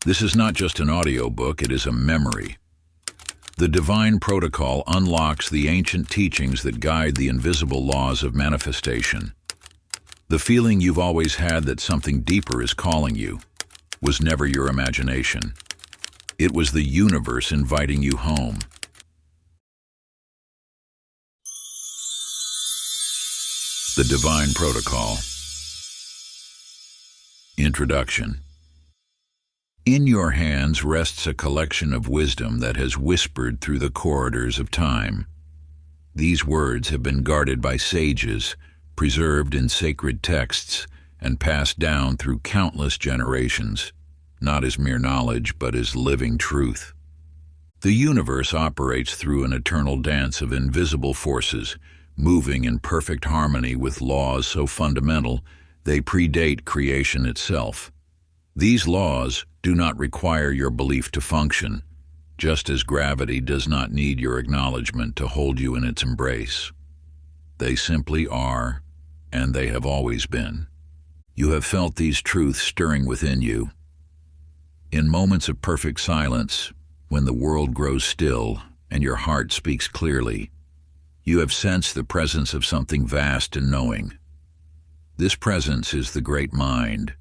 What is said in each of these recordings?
This is not just an audiobook, it is a memory. The divine protocol unlocks the ancient teachings that guide the invisible laws of manifestation. The feeling you've always had that something deeper is calling you was never your imagination. It was the universe inviting you home. The Divine Protocol. Introduction. In your hands rests a collection of wisdom that has whispered through the corridors of time. These words have been guarded by sages, preserved in sacred texts, and passed down through countless generations, not as mere knowledge, but as living truth. The universe operates through an eternal dance of invisible forces, moving in perfect harmony with laws so fundamental they predate creation itself. These laws do not require your belief to function, just as gravity does not need your acknowledgement to hold you in its embrace. They simply are, and they have always been. You have felt these truths stirring within you. In moments of perfect silence, when the world grows still and your heart speaks clearly, you have sensed the presence of something vast and knowing. This presence is the great mind,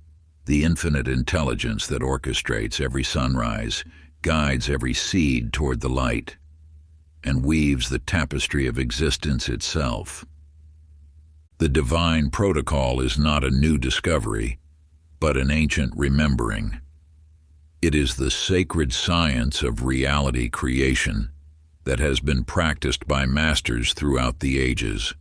the infinite intelligence that orchestrates every sunrise, guides every seed toward the light, and weaves the tapestry of existence itself. The divine protocol is not a new discovery, but an ancient remembering. It is the sacred science of reality creation that has been practiced by masters throughout the ages.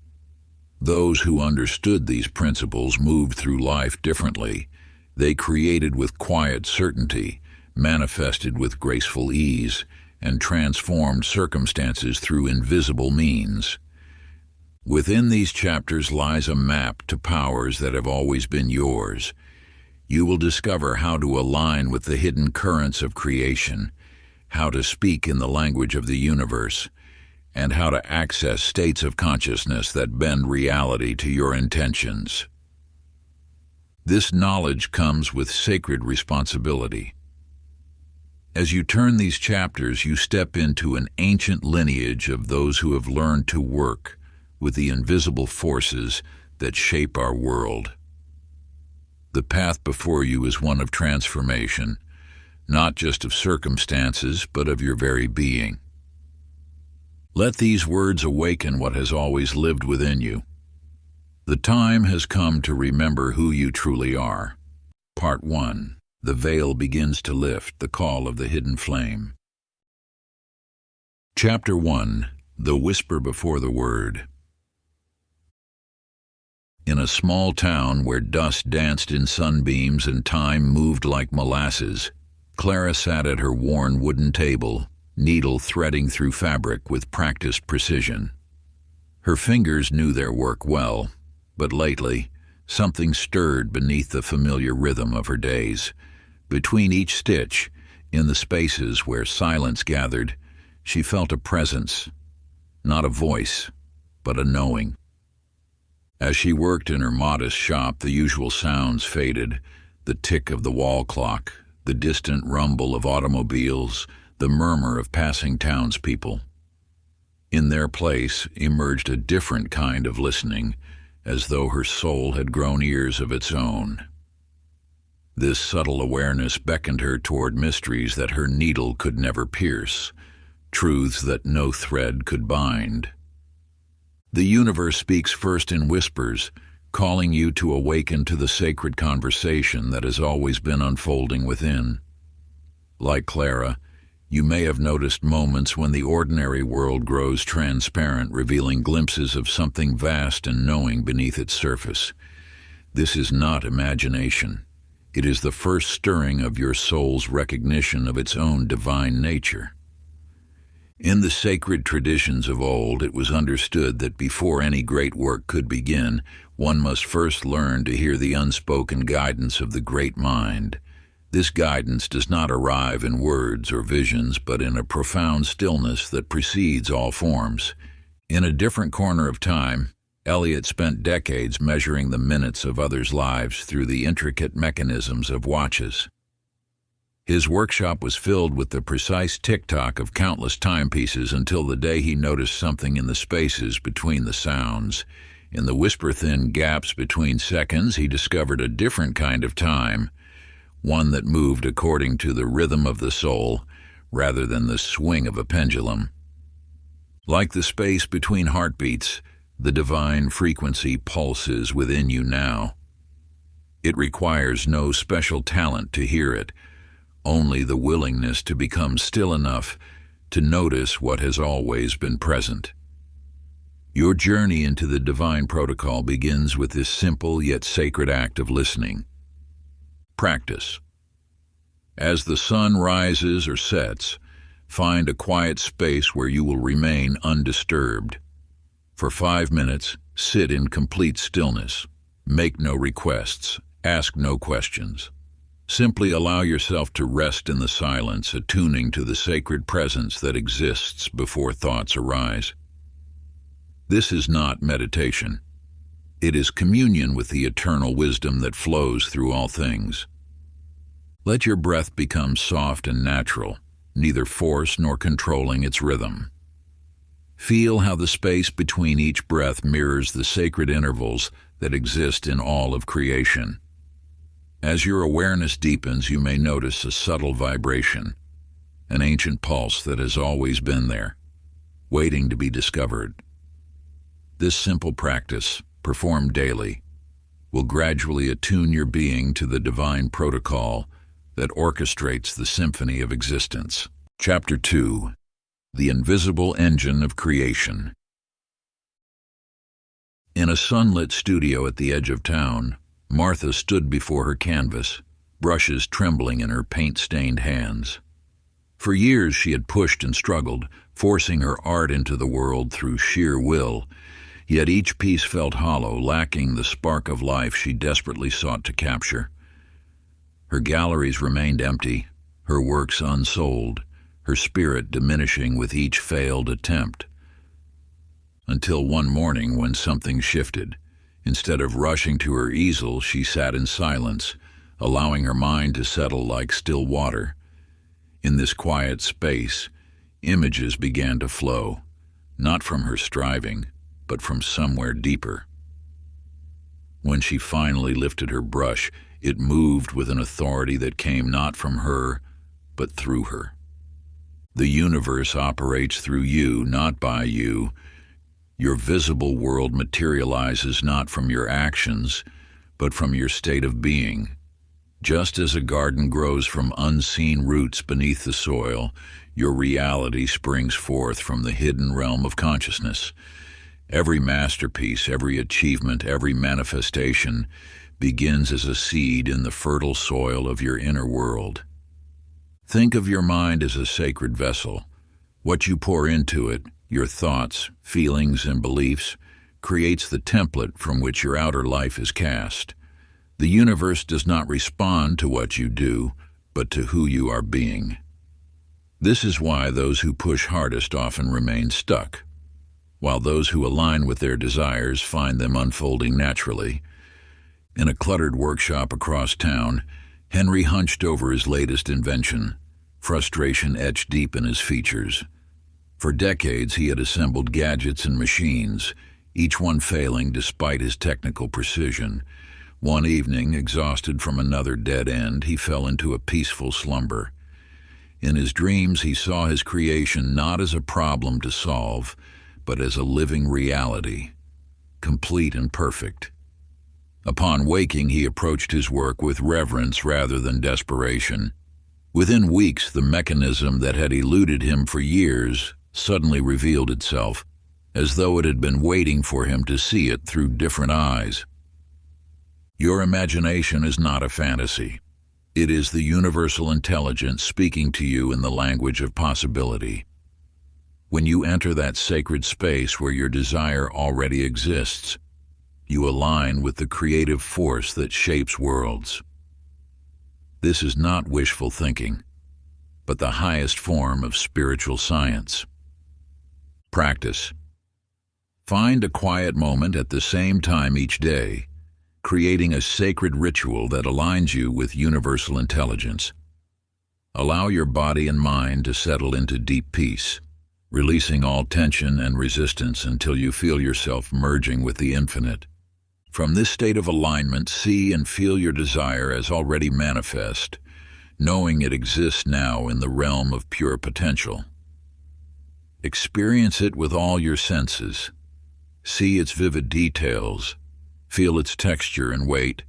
Those who understood these principles moved through life differently. They created with quiet certainty, manifested with graceful ease, and transformed circumstances through invisible means. Within these chapters lies a map to powers that have always been yours. You will discover how to align with the hidden currents of creation, how to speak in the language of the universe, and how to access states of consciousness that bend reality to your intentions. This knowledge comes with sacred responsibility. As you turn these chapters, you step into an ancient lineage of those who have learned to work with the invisible forces that shape our world. The path before you is one of transformation, not just of circumstances, but of your very being. Let these words awaken what has always lived within you. The time has come to remember who you truly are. Part 1. The veil begins to lift, the call of the hidden flame. Chapter 1. The whisper before the word. In a small town where dust danced in sunbeams and time moved like molasses, Clara sat at her worn wooden table, needle threading through fabric with practiced precision. Her fingers knew their work well, but lately, something stirred beneath the familiar rhythm of her days. Between each stitch, in the spaces where silence gathered, she felt a presence, not a voice, but a knowing. As she worked in her modest shop, the usual sounds faded, the tick of the wall clock, the distant rumble of automobiles, the murmur of passing townspeople. In their place emerged a different kind of listening, as though her soul had grown ears of its own. This subtle awareness beckoned her toward mysteries that her needle could never pierce, truths that no thread could bind. The universe speaks first in whispers, calling you to awaken to the sacred conversation that has always been unfolding within. Like Clara, you may have noticed moments when the ordinary world grows transparent, revealing glimpses of something vast and knowing beneath its surface. This is not imagination. It is the first stirring of your soul's recognition of its own divine nature. In the sacred traditions of old, it was understood that before any great work could begin, one must first learn to hear the unspoken guidance of the great mind. This guidance does not arrive in words or visions, but in a profound stillness that precedes all forms. In a different corner of time, Eliot spent decades measuring the minutes of others' lives through the intricate mechanisms of watches. His workshop was filled with the precise tick-tock of countless timepieces until the day he noticed something in the spaces between the sounds. In the whisper-thin gaps between seconds, he discovered a different kind of time, one that moved according to the rhythm of the soul rather than the swing of a pendulum. Like the space between heartbeats, the divine frequency pulses within you now. It requires no special talent to hear it, only the willingness to become still enough to notice what has always been present. Your journey into the divine protocol begins with this simple yet sacred act of listening. Practice. As the sun rises or sets, find a quiet space where you will remain undisturbed. For 5 minutes, sit in complete stillness. Make no requests, ask no questions. Simply allow yourself to rest in the silence, attuning to the sacred presence that exists before thoughts arise. This is not meditation. It is communion with the eternal wisdom that flows through all things. Let your breath become soft and natural, neither forced nor controlling its rhythm. Feel how the space between each breath mirrors the sacred intervals that exist in all of creation. As your awareness deepens, you may notice a subtle vibration, an ancient pulse that has always been there, waiting to be discovered. This simple practice, performed daily, will gradually attune your being to the divine protocol that orchestrates the symphony of existence. Chapter 2. The Invisible Engine of Creation. In a sunlit studio at the edge of town, Martha stood before her canvas, brushes trembling in her paint-stained hands. For years she had pushed and struggled, forcing her art into the world through sheer will, yet each piece felt hollow, lacking the spark of life she desperately sought to capture. Her galleries remained empty, her works unsold, her spirit diminishing with each failed attempt. Until one morning when something shifted. Instead of rushing to her easel, she sat in silence, allowing her mind to settle like still water. In this quiet space, images began to flow, not from her striving, but from somewhere deeper. When she finally lifted her brush, it moved with an authority that came not from her, but through her. The universe operates through you, not by you. Your visible world materializes not from your actions, but from your state of being. Just as a garden grows from unseen roots beneath the soil, your reality springs forth from the hidden realm of consciousness. Every masterpiece, every achievement, every manifestation begins as a seed in the fertile soil of your inner world. Think of your mind as a sacred vessel. What you pour into it, your thoughts, feelings, and beliefs, creates the template from which your outer life is cast. The universe does not respond to what you do, but to who you are being. This is why those who push hardest often remain stuck, while those who align with their desires find them unfolding naturally. In a cluttered workshop across town, Henry hunched over his latest invention, frustration etched deep in his features. For decades he had assembled gadgets and machines, each one failing despite his technical precision. One evening, exhausted from another dead end, he fell into a peaceful slumber. In his dreams he saw his creation not as a problem to solve, but as a living reality, complete and perfect. Upon waking, he approached his work with reverence rather than desperation. Within weeks, the mechanism that had eluded him for years suddenly revealed itself, as though it had been waiting for him to see it through different eyes. Your imagination is not a fantasy. It is the universal intelligence speaking to you in the language of possibility. When you enter that sacred space where your desire already exists, you align with the creative force that shapes worlds. This is not wishful thinking, but the highest form of spiritual science. Practice. Find a quiet moment at the same time each day, creating a sacred ritual that aligns you with universal intelligence. Allow your body and mind to settle into deep peace, releasing all tension and resistance until you feel yourself merging with the infinite. From this state of alignment, see and feel your desire as already manifest, knowing it exists now in the realm of pure potential. Experience it with all your senses. See its vivid details, feel its texture and weight,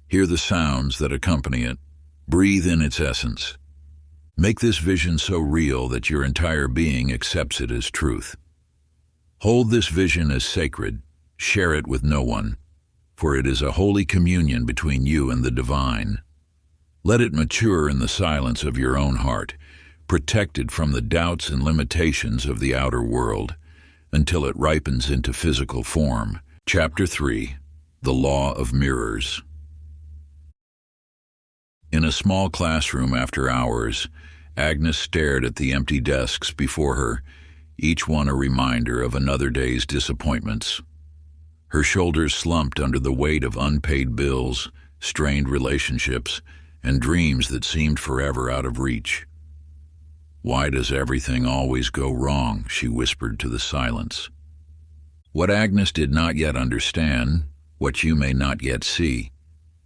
hear the sounds that accompany it, breathe in its essence. Make this vision so real that your entire being accepts it as truth. Hold this vision as sacred, share it with no one, for it is a holy communion between you and the divine. Let it mature in the silence of your own heart, protected from the doubts and limitations of the outer world, until it ripens into physical form. Chapter 3. The Law of Mirrors. In a small classroom after hours, Agnes stared at the empty desks before her, each one a reminder of another day's disappointments. Her shoulders slumped under the weight of unpaid bills, strained relationships, and dreams that seemed forever out of reach. "Why does everything always go wrong?" she whispered to the silence. What Agnes did not yet understand, what you may not yet see,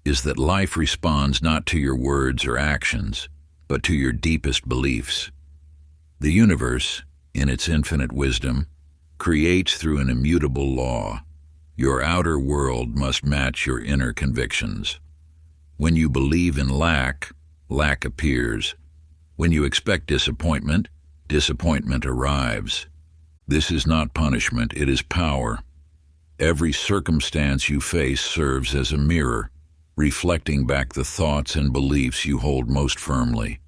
is that life responds not to your words or actions, but to your deepest beliefs. The universe, in its infinite wisdom, creates through an immutable law. Your outer world must match your inner convictions. When you believe in lack, lack appears. When you expect disappointment, disappointment arrives. This is not punishment, it is power. Every circumstance you face serves as a mirror, reflecting back the thoughts and beliefs you hold most firmly.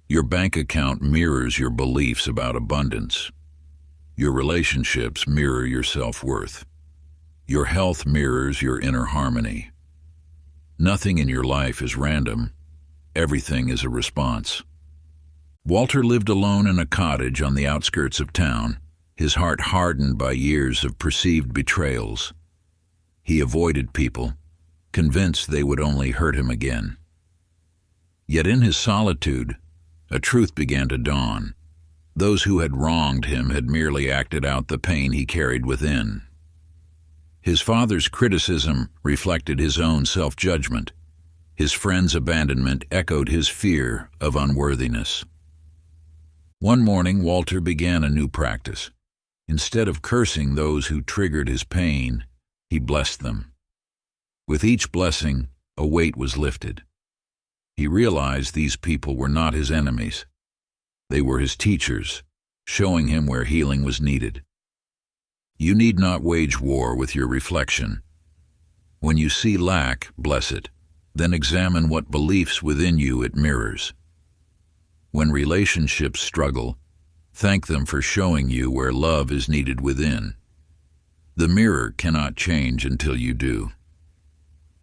Your bank account mirrors your beliefs about abundance. Your relationships mirror your self-worth. Your health mirrors your inner harmony. Nothing in your life is random. Everything is a response. Walter lived alone in a cottage on the outskirts of town, his heart hardened by years of perceived betrayals. He avoided people, convinced they would only hurt him again. Yet in his solitude, a truth began to dawn. Those who had wronged him had merely acted out the pain he carried within. His father's criticism reflected his own self-judgment. His friend's abandonment echoed his fear of unworthiness. One morning, Walter began a new practice. Instead of cursing those who triggered his pain, he blessed them. With each blessing, a weight was lifted. He realized these people were not his enemies. They were his teachers, showing him where healing was needed. You need not wage war with your reflection. When you see lack, bless it, then examine what beliefs within you it mirrors. When relationships struggle, thank them for showing you where love is needed within. The mirror cannot change until you do.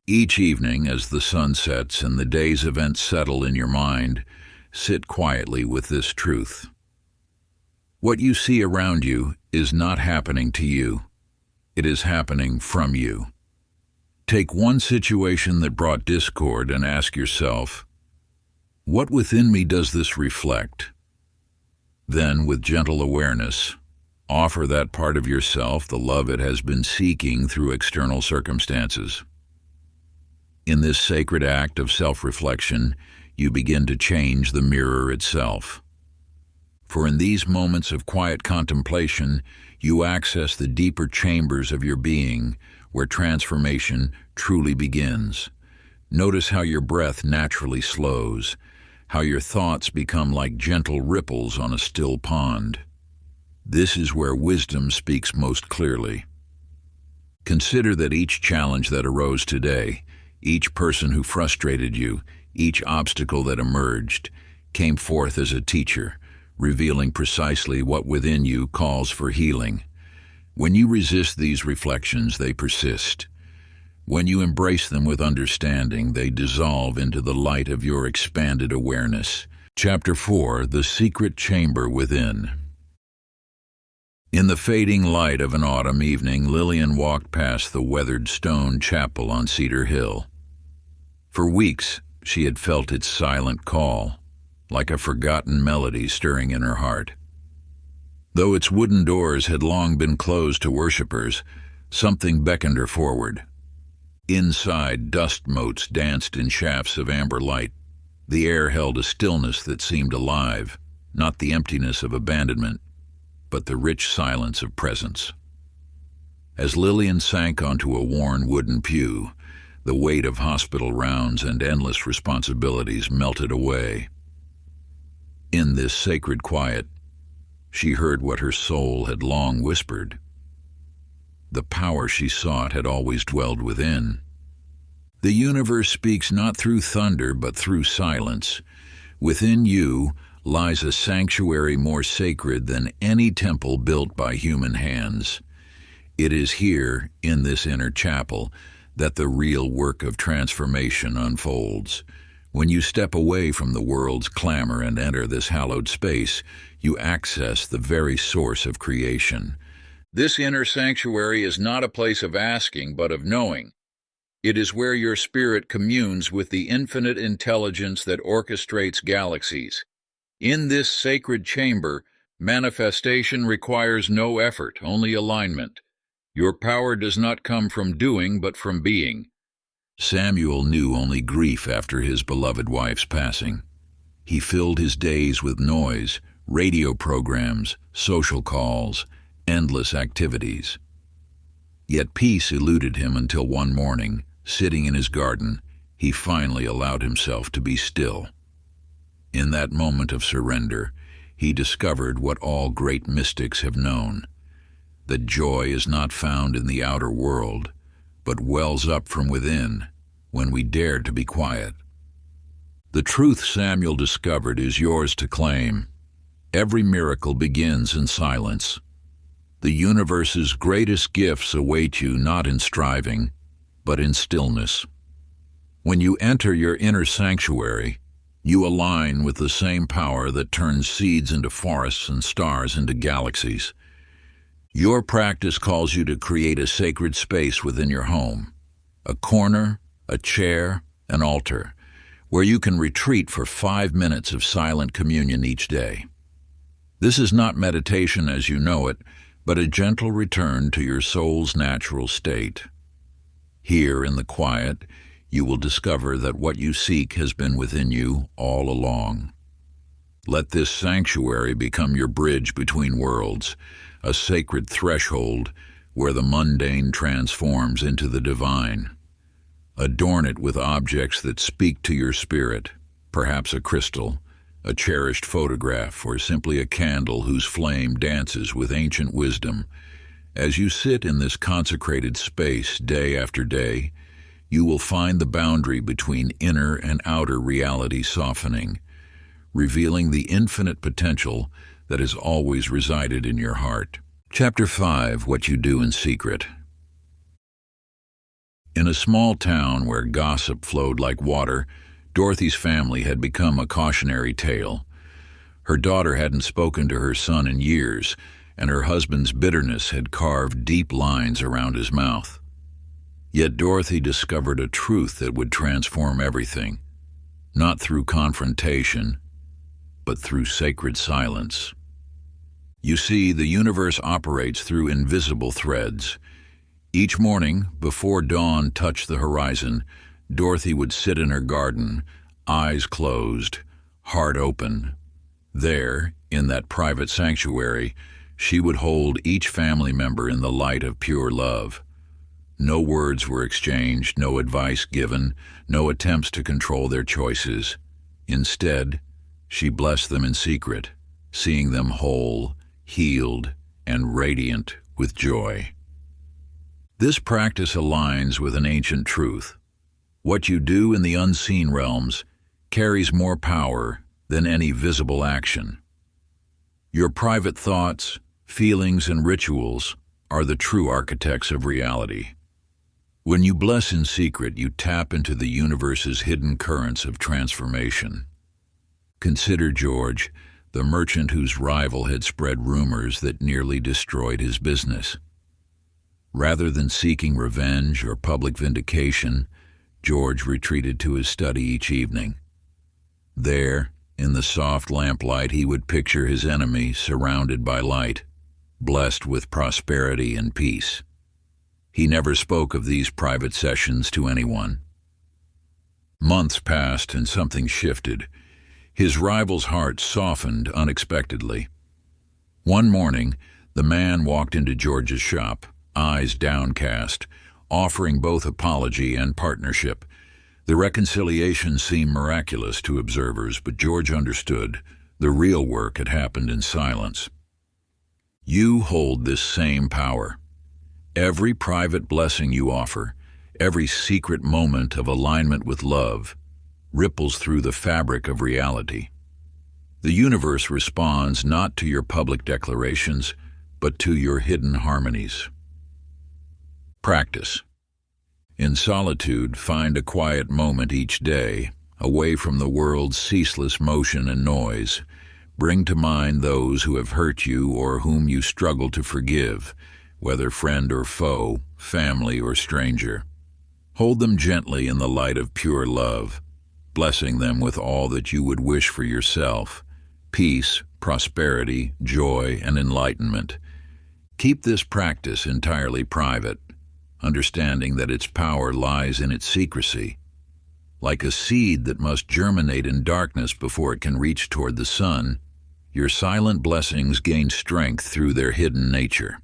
Each evening, as the sun sets and the day's events settle in your mind, sit quietly with this truth. What you see around you is not happening to you. It is happening from you. Take one situation that brought discord and ask yourself, what within me does this reflect? Then, with gentle awareness, offer that part of yourself the love it has been seeking through external circumstances. In this sacred act of self-reflection, you begin to change the mirror itself. For in these moments of quiet contemplation, you access the deeper chambers of your being, where transformation truly begins. Notice how your breath naturally slows, how your thoughts become like gentle ripples on a still pond. This is where wisdom speaks most clearly. Consider that each challenge that arose today, each person who frustrated you, each obstacle that emerged, came forth as a teacher, revealing precisely what within you calls for healing. When you resist these reflections, they persist. When you embrace them with understanding, they dissolve into the light of your expanded awareness. Chapter 4. The Secret Chamber Within. In the fading light of an autumn evening, Lillian walked past the weathered stone chapel on Cedar Hill. For weeks, she had felt its silent call. like a forgotten melody stirring in her heart. Though its wooden doors had long been closed to worshippers, something beckoned her forward. Inside, dust motes danced in shafts of amber light. The air held a stillness that seemed alive, not the emptiness of abandonment, but the rich silence of presence. As Lillian sank onto a worn wooden pew, the weight of hospital rounds and endless responsibilities melted away. In this sacred quiet, she heard what her soul had long whispered. The power she sought had always dwelled within. The universe speaks not through thunder but through silence. Within you lies a sanctuary more sacred than any temple built by human hands. It is here, in this inner chapel, that the real work of transformation unfolds. When you step away from the world's clamor and enter this hallowed space, you access the very source of creation. This inner sanctuary is not a place of asking, but of knowing. It is where your spirit communes with the infinite intelligence that orchestrates galaxies. In this sacred chamber, manifestation requires no effort, only alignment. Your power does not come from doing, but from being. Samuel knew only grief after his beloved wife's passing. He filled his days with noise, radio programs, social calls, endless activities. Yet peace eluded him until one morning, sitting in his garden, he finally allowed himself to be still. In that moment of surrender, he discovered what all great mystics have known, that joy is not found in the outer world, but wells up from within when we dare to be quiet. The truth Samuel discovered is yours to claim. Every miracle begins in silence. The universe's greatest gifts await you not in striving, but in stillness. When you enter your inner sanctuary, you align with the same power that turns seeds into forests and stars into galaxies. Your practice calls you to create a sacred space within your home, a corner, a chair, an altar, where you can retreat for 5 minutes of silent communion each day. This is not meditation as you know it, but a gentle return to your soul's natural state. Here in the quiet, you will discover that what you seek has been within you all along. Let this sanctuary become your bridge between worlds, a sacred threshold where the mundane transforms into the divine. Adorn it with objects that speak to your spirit, perhaps a crystal, a cherished photograph, or simply a candle whose flame dances with ancient wisdom. As you sit in this consecrated space day after day, you will find the boundary between inner and outer reality softening, revealing the infinite potential that has always resided in your heart. Chapter 5: What You Do in Secret. In a small town where gossip flowed like water, Dorothy's family had become a cautionary tale. Her daughter hadn't spoken to her son in years, and her husband's bitterness had carved deep lines around his mouth. Yet Dorothy discovered a truth that would transform everything, not through confrontation, but through sacred silence. You see, the universe operates through invisible threads. Each morning, before dawn touched the horizon, Dorothy would sit in her garden, eyes closed, heart open. There, in that private sanctuary, she would hold each family member in the light of pure love. No words were exchanged, no advice given, no attempts to control their choices. Instead, she blessed them in secret, seeing them whole, healed, and radiant with joy. This practice aligns with an ancient truth. What you do in the unseen realms carries more power than any visible action. Your private thoughts, feelings, and rituals are the true architects of reality. When you bless in secret, you tap into the universe's hidden currents of transformation. Consider George, the merchant whose rival had spread rumors that nearly destroyed his business. Rather than seeking revenge or public vindication, George retreated to his study each evening. There, In the soft lamplight, he would picture his enemy surrounded by light, blessed with prosperity and peace. He never spoke of these private sessions to anyone. Months passed and something shifted. His rival's heart softened unexpectedly. One morning, the man walked into George's shop, eyes downcast, offering both apology and partnership. The reconciliation seemed miraculous to observers, but George understood the real work had happened in silence. You hold this same power. Every private blessing you offer, every secret moment of alignment with love, ripples through the fabric of reality. The universe responds not to your public declarations, but to your hidden harmonies. Practice. In solitude, find a quiet moment each day, away from the world's ceaseless motion and noise. Bring to mind those who have hurt you or whom you struggle to forgive, whether friend or foe, family or stranger. Hold them gently in the light of pure love, blessing them with all that you would wish for yourself: peace, prosperity, joy, and enlightenment. Keep this practice entirely private, understanding that its power lies in its secrecy. Like a seed that must germinate in darkness before it can reach toward the sun, your silent blessings gain strength through their hidden nature.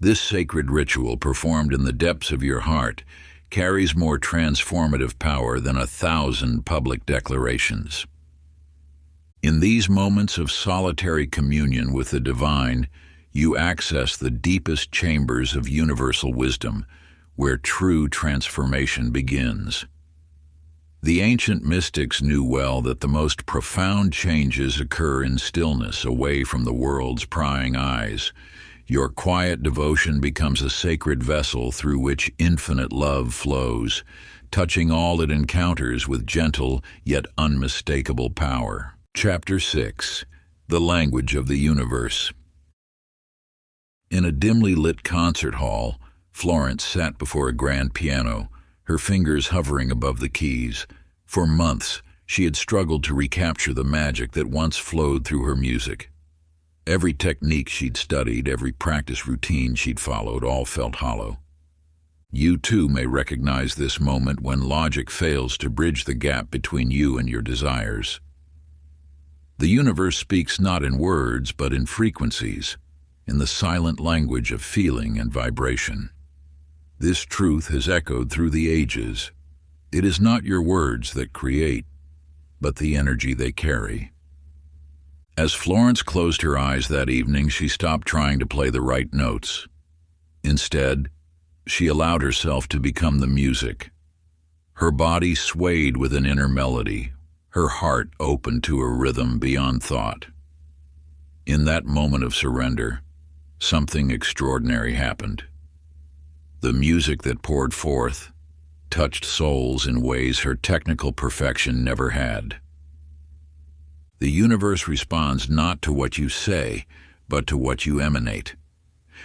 This sacred ritual, performed in the depths of your heart, carries more transformative power than 1,000 public declarations. In these moments of solitary communion with the divine, you access the deepest chambers of universal wisdom, where true transformation begins. The ancient mystics knew well that the most profound changes occur in stillness, away from the world's prying eyes. Your quiet devotion becomes a sacred vessel through which infinite love flows, touching all it encounters with gentle yet unmistakable power. Chapter 6. The Language of the Universe. In a dimly lit concert hall, Florence sat before a grand piano, her fingers hovering above the keys. For months, she had struggled to recapture the magic that once flowed through her music. Every technique she'd studied, every practice routine she'd followed, all felt hollow. You too may recognize this moment when logic fails to bridge the gap between you and your desires. The universe speaks not in words, but in frequencies, in the silent language of feeling and vibration. This truth has echoed through the ages. It is not your words that create, but the energy they carry. As Florence closed her eyes that evening, she stopped trying to play the right notes. Instead, she allowed herself to become the music. Her body swayed with an inner melody, her heart opened to a rhythm beyond thought. In that moment of surrender, something extraordinary happened. The music that poured forth touched souls in ways her technical perfection never had. The universe responds not to what you say, but to what you emanate.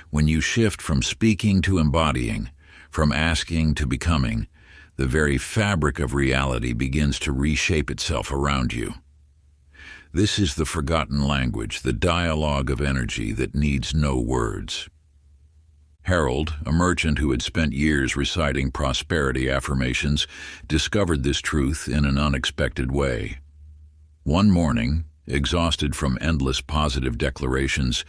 When you shift from speaking to embodying, from asking to becoming, the very fabric of reality begins to reshape itself around you. This is the forgotten language, the dialogue of energy that needs no words. Harold, a merchant who had spent years reciting prosperity affirmations, discovered this truth in an unexpected way. One morning, exhausted from endless positive declarations,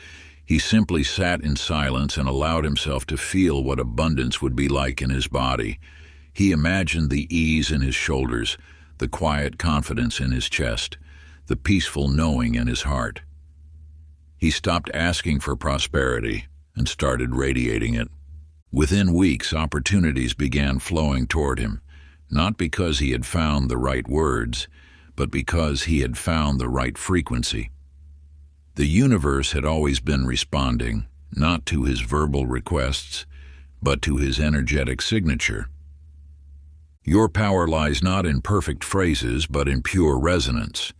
he simply sat in silence and allowed himself to feel what abundance would be like in his body. He imagined the ease in his shoulders, the quiet confidence in his chest, the peaceful knowing in his heart. He stopped asking for prosperity and started radiating it. Within weeks, opportunities began flowing toward him, not because he had found the right words, but because he had found the right frequency. The universe had always been responding, not to his verbal requests, but to his energetic signature. Your power lies not in perfect phrases, but in pure resonance.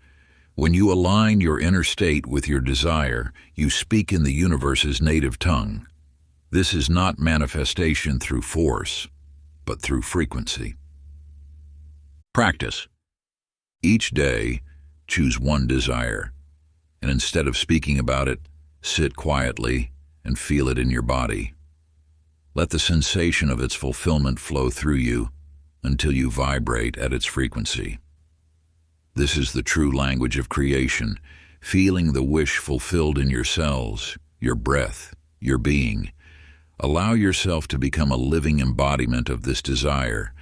When you align your inner state with your desire, you speak in the universe's native tongue. This is not manifestation through force, but through frequency. Practice. Each day, choose one desire, and instead of speaking about it, sit quietly and feel it in your body. Let the sensation of its fulfillment flow through you until you vibrate at its frequency. This is the true language of creation, feeling the wish fulfilled in your cells, your breath, your being. Allow yourself to become a living embodiment of this desire,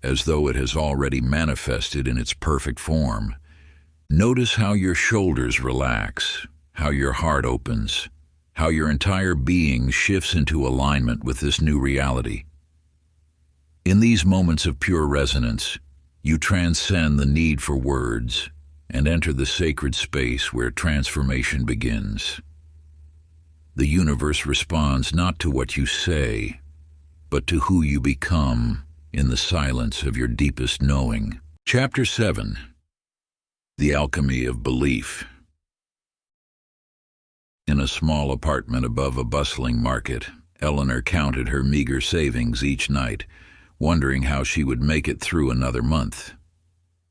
as though it has already manifested in its perfect form. Notice how your shoulders relax, how your heart opens, how your entire being shifts into alignment with this new reality. In these moments of pure resonance, you transcend the need for words and enter the sacred space where transformation begins. The universe responds not to what you say, but to who you become in the silence of your deepest knowing. Chapter 7. The Alchemy of Belief. In a small apartment above a bustling market, Eleanor counted her meager savings each night, wondering how she would make it through another month.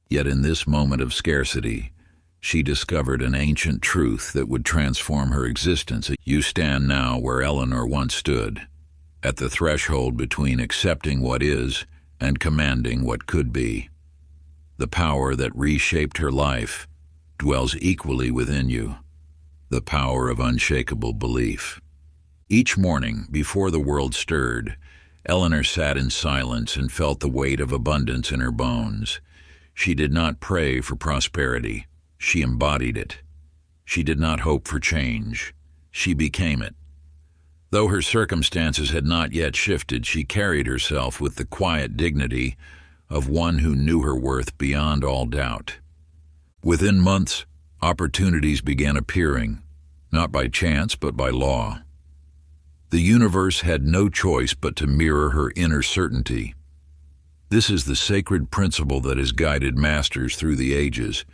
Yet in this moment of scarcity, she discovered an ancient truth that would transform her existence. You stand now where Eleanor once stood, at the threshold between accepting what is and commanding what could be. The power that reshaped her life dwells equally within you, the power of unshakable belief. Each morning, before the world stirred, Eleanor sat in silence and felt the weight of abundance in her bones. She did not pray for prosperity. She embodied it. She did not hope for change. She became it. Though her circumstances had not yet shifted, she carried herself with the quiet dignity of one who knew her worth beyond all doubt. Within months, opportunities began appearing, not by chance but by law. The universe had no choice but to mirror her inner certainty. This is the sacred principle that has guided masters through the ages.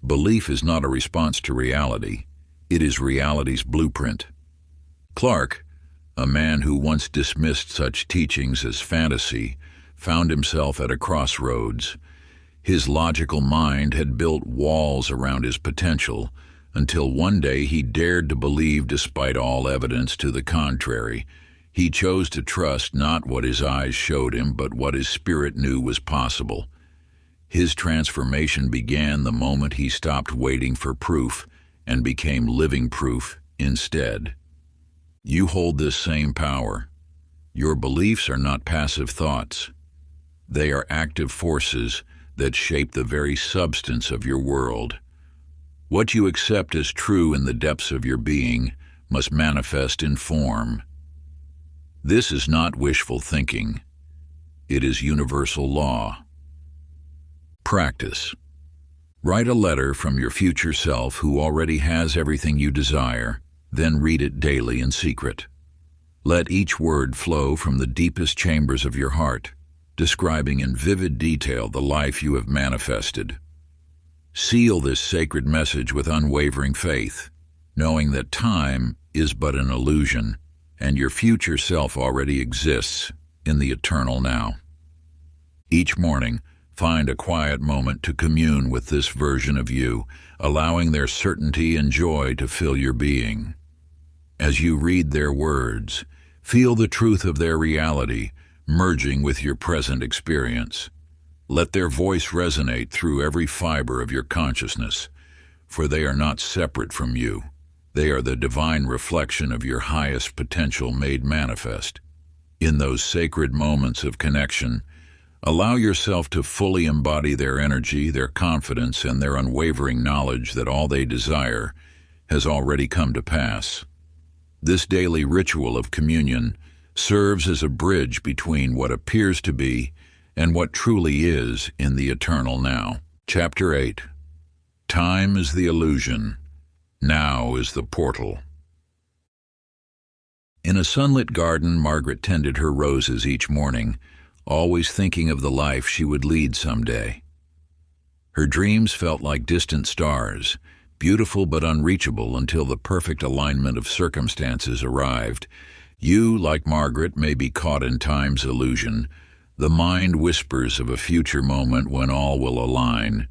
Belief is not a response to reality. It is reality's blueprint. Clark, a man who once dismissed such teachings as fantasy, found himself at a crossroads. His logical mind had built walls around his potential until one day he dared to believe despite all evidence to the contrary. He chose to trust not what his eyes showed him, but what his spirit knew was possible. His transformation began the moment he stopped waiting for proof and became living proof instead. You hold this same power. Your beliefs are not passive thoughts. They are active forces that shape the very substance of your world. What you accept as true in the depths of your being must manifest in form. This is not wishful thinking. It is universal law. Practice. Write a letter from your future self who already has everything you desire, then read it daily in secret. Let each word flow from the deepest chambers of your heart, describing in vivid detail the life you have manifested. Seal this sacred message with unwavering faith, knowing that time is but an illusion, and your future self already exists in the eternal now. Each morning, find a quiet moment to commune with this version of you, allowing their certainty and joy to fill your being. As you read their words, feel the truth of their reality, merging with your present experience. Let their voice resonate through every fiber of your consciousness, for they are not separate from you. They are the divine reflection of your highest potential made manifest. In those sacred moments of connection, allow yourself to fully embody their energy, their confidence, and their unwavering knowledge that all they desire has already come to pass. This daily ritual of communion serves as a bridge between what appears to be and what truly is in the eternal now. Chapter 8. Time is the illusion. Now is the portal. In a sunlit garden, Margaret tended her roses each morning, always thinking of the life she would lead someday. Her dreams felt like distant stars, beautiful but unreachable until the perfect alignment of circumstances arrived. You, like Margaret, may be caught in time's illusion. The mind whispers of a future moment when all will align,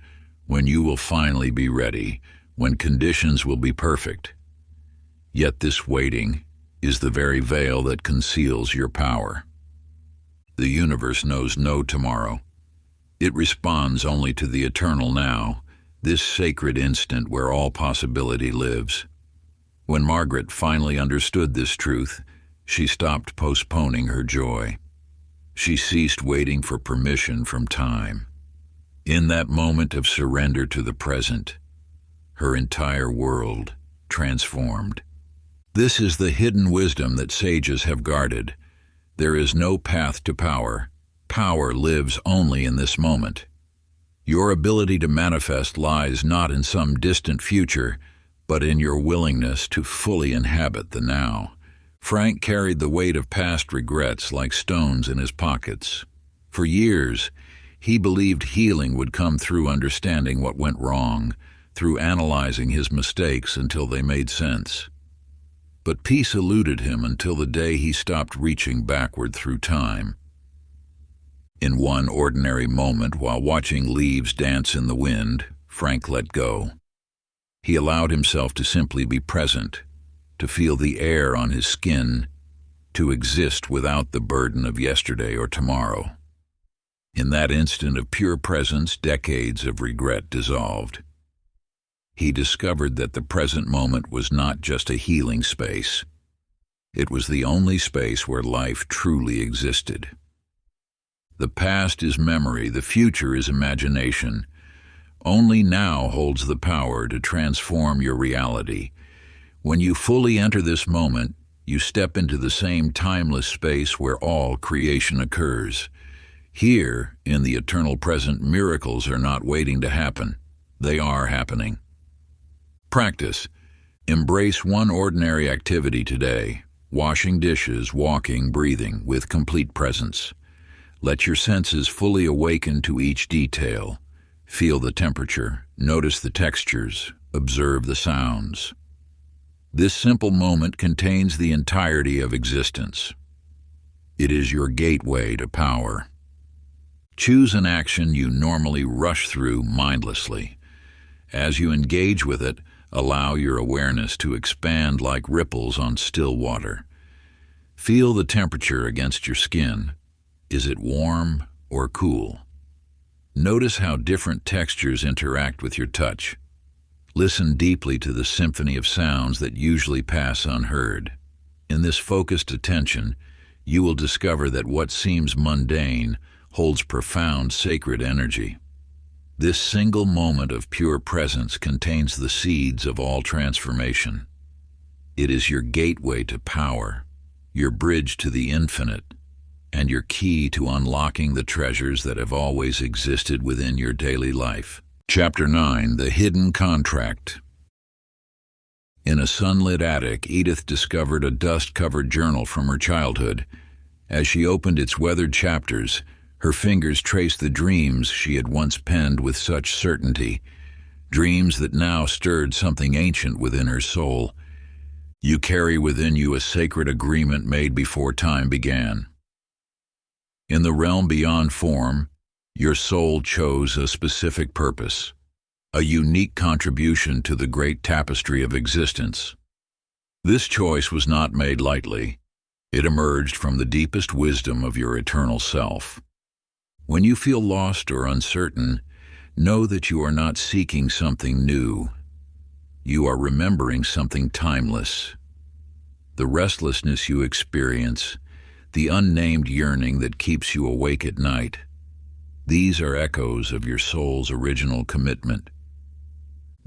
when you will finally be ready, when conditions will be perfect. Yet this waiting is the very veil that conceals your power. The universe knows no tomorrow. It responds only to the eternal now, this sacred instant where all possibility lives. When Margaret finally understood this truth, she stopped postponing her joy. She ceased waiting for permission from time. In that moment of surrender to the present, her entire world transformed. This is the hidden wisdom that sages have guarded. There is no path to power. Power lives only in this moment. Your ability to manifest lies not in some distant future, but in your willingness to fully inhabit the now. Frank carried the weight of past regrets like stones in his pockets. For years, he believed healing would come through understanding what went wrong, through analyzing his mistakes until they made sense. But peace eluded him until the day he stopped reaching backward through time. In one ordinary moment, while watching leaves dance in the wind, Frank let go. He allowed himself to simply be present, to feel the air on his skin, to exist without the burden of yesterday or tomorrow. In that instant of pure presence, decades of regret dissolved. He discovered that the present moment was not just a healing space. It was the only space where life truly existed. The past is memory, the future is imagination. Only now holds the power to transform your reality. When you fully enter this moment, you step into the same timeless space where all creation occurs. Here, in the eternal present, miracles are not waiting to happen. They are happening. Practice. Embrace one ordinary activity today, washing dishes, walking, breathing, with complete presence. Let your senses fully awaken to each detail. Feel the temperature, notice the textures, observe the sounds. This simple moment contains the entirety of existence. It is your gateway to power. Choose an action you normally rush through mindlessly. As you engage with it, allow your awareness to expand like ripples on still water. Feel the temperature against your skin. Is it warm or cool? Notice how different textures interact with your touch. Listen deeply to the symphony of sounds that usually pass unheard. In this focused attention, you will discover that what seems mundane holds profound sacred energy. This single moment of pure presence contains the seeds of all transformation. It is your gateway to power, your bridge to the infinite, and your key to unlocking the treasures that have always existed within your daily life. Chapter 9, The Hidden Contract. In a sunlit attic, Edith discovered a dust-covered journal from her childhood. As she opened its weathered chapters, her fingers traced the dreams she had once penned with such certainty, dreams that now stirred something ancient within her soul. You carry within you a sacred agreement made before time began. In the realm beyond form, your soul chose a specific purpose, a unique contribution to the great tapestry of existence. This choice was not made lightly. It emerged from the deepest wisdom of your eternal self. When you feel lost or uncertain, know that you are not seeking something new. You are remembering something timeless. The restlessness you experience, the unnamed yearning that keeps you awake at night, these are echoes of your soul's original commitment.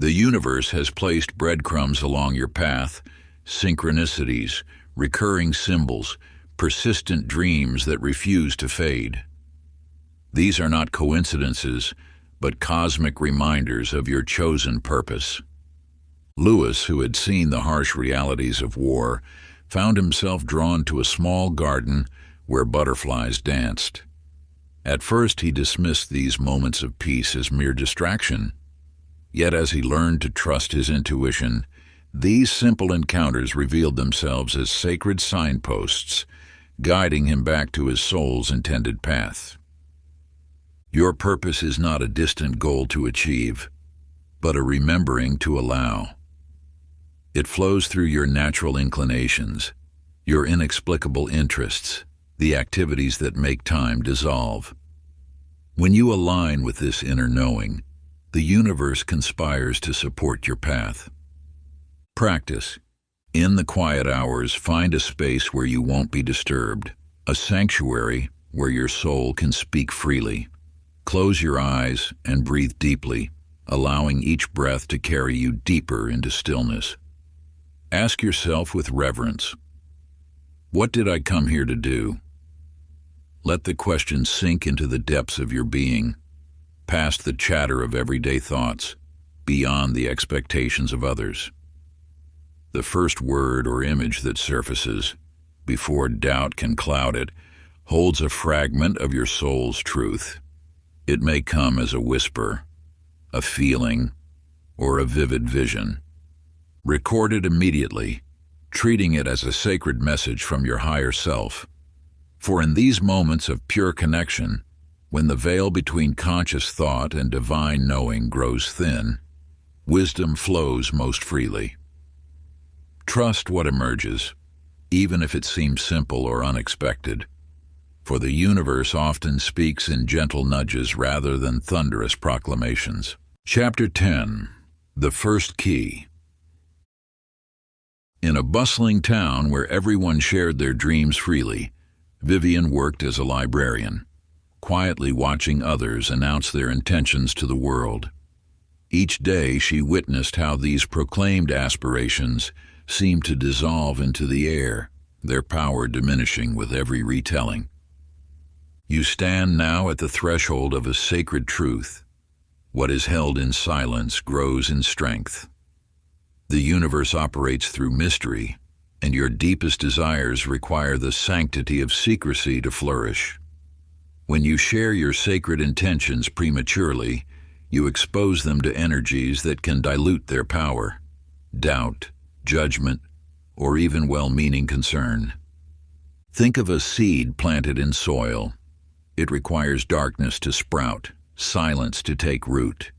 The universe has placed breadcrumbs along your path, synchronicities, recurring symbols, persistent dreams that refuse to fade. These are not coincidences, but cosmic reminders of your chosen purpose. Lewis, who had seen the harsh realities of war, found himself drawn to a small garden where butterflies danced. At first he dismissed these moments of peace as mere distraction. Yet as he learned to trust his intuition, these simple encounters revealed themselves as sacred signposts, guiding him back to his soul's intended path. Your purpose is not a distant goal to achieve, but a remembering to allow. It flows through your natural inclinations, your inexplicable interests, the activities that make time dissolve. When you align with this inner knowing, the universe conspires to support your path. Practice. In the quiet hours, find a space where you won't be disturbed, a sanctuary where your soul can speak freely. Close your eyes and breathe deeply, allowing each breath to carry you deeper into stillness. Ask yourself with reverence, what did I come here to do? Let the question sink into the depths of your being, past the chatter of everyday thoughts, beyond the expectations of others. The first word or image that surfaces, before doubt can cloud it, holds a fragment of your soul's truth. It may come as a whisper, a feeling, or a vivid vision. Record it immediately, treating it as a sacred message from your higher self. For in these moments of pure connection, when the veil between conscious thought and divine knowing grows thin, wisdom flows most freely. Trust what emerges, even if it seems simple or unexpected, for the universe often speaks in gentle nudges rather than thunderous proclamations. Chapter 10. The First Key. In a bustling town where everyone shared their dreams freely, Vivian worked as a librarian, quietly watching others announce their intentions to the world. Each day she witnessed how these proclaimed aspirations seemed to dissolve into the air, their power diminishing with every retelling. You stand now at the threshold of a sacred truth. What is held in silence grows in strength. The universe operates through mystery, and your deepest desires require the sanctity of secrecy to flourish. When you share your sacred intentions prematurely, you expose them to energies that can dilute their power, doubt, judgment, or even well-meaning concern. Think of a seed planted in soil. It requires darkness to sprout, silence to take root.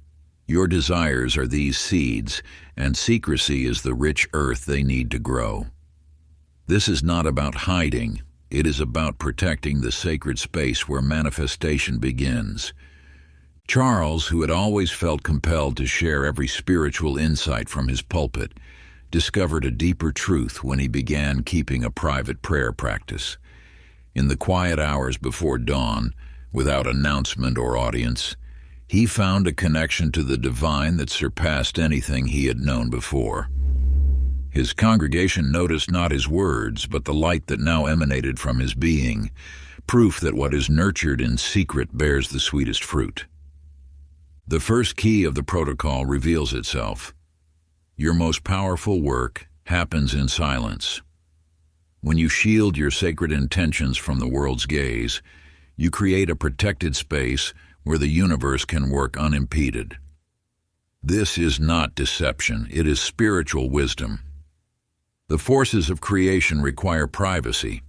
Your desires are these seeds, and secrecy is the rich earth they need to grow. This is not about hiding. It is about protecting the sacred space where manifestation begins. Charles, who had always felt compelled to share every spiritual insight from his pulpit, discovered a deeper truth when he began keeping a private prayer practice. In the quiet hours before dawn, without announcement or audience, he found a connection to the divine that surpassed anything he had known before. His congregation noticed not his words, but the light that now emanated from his being, proof that what is nurtured in secret bears the sweetest fruit. The first key of the protocol reveals itself. Your most powerful work happens in silence. When you shield your sacred intentions from the world's gaze, you create a protected space where the universe can work unimpeded. This is not deception, it is spiritual wisdom. The forces of creation require privacy,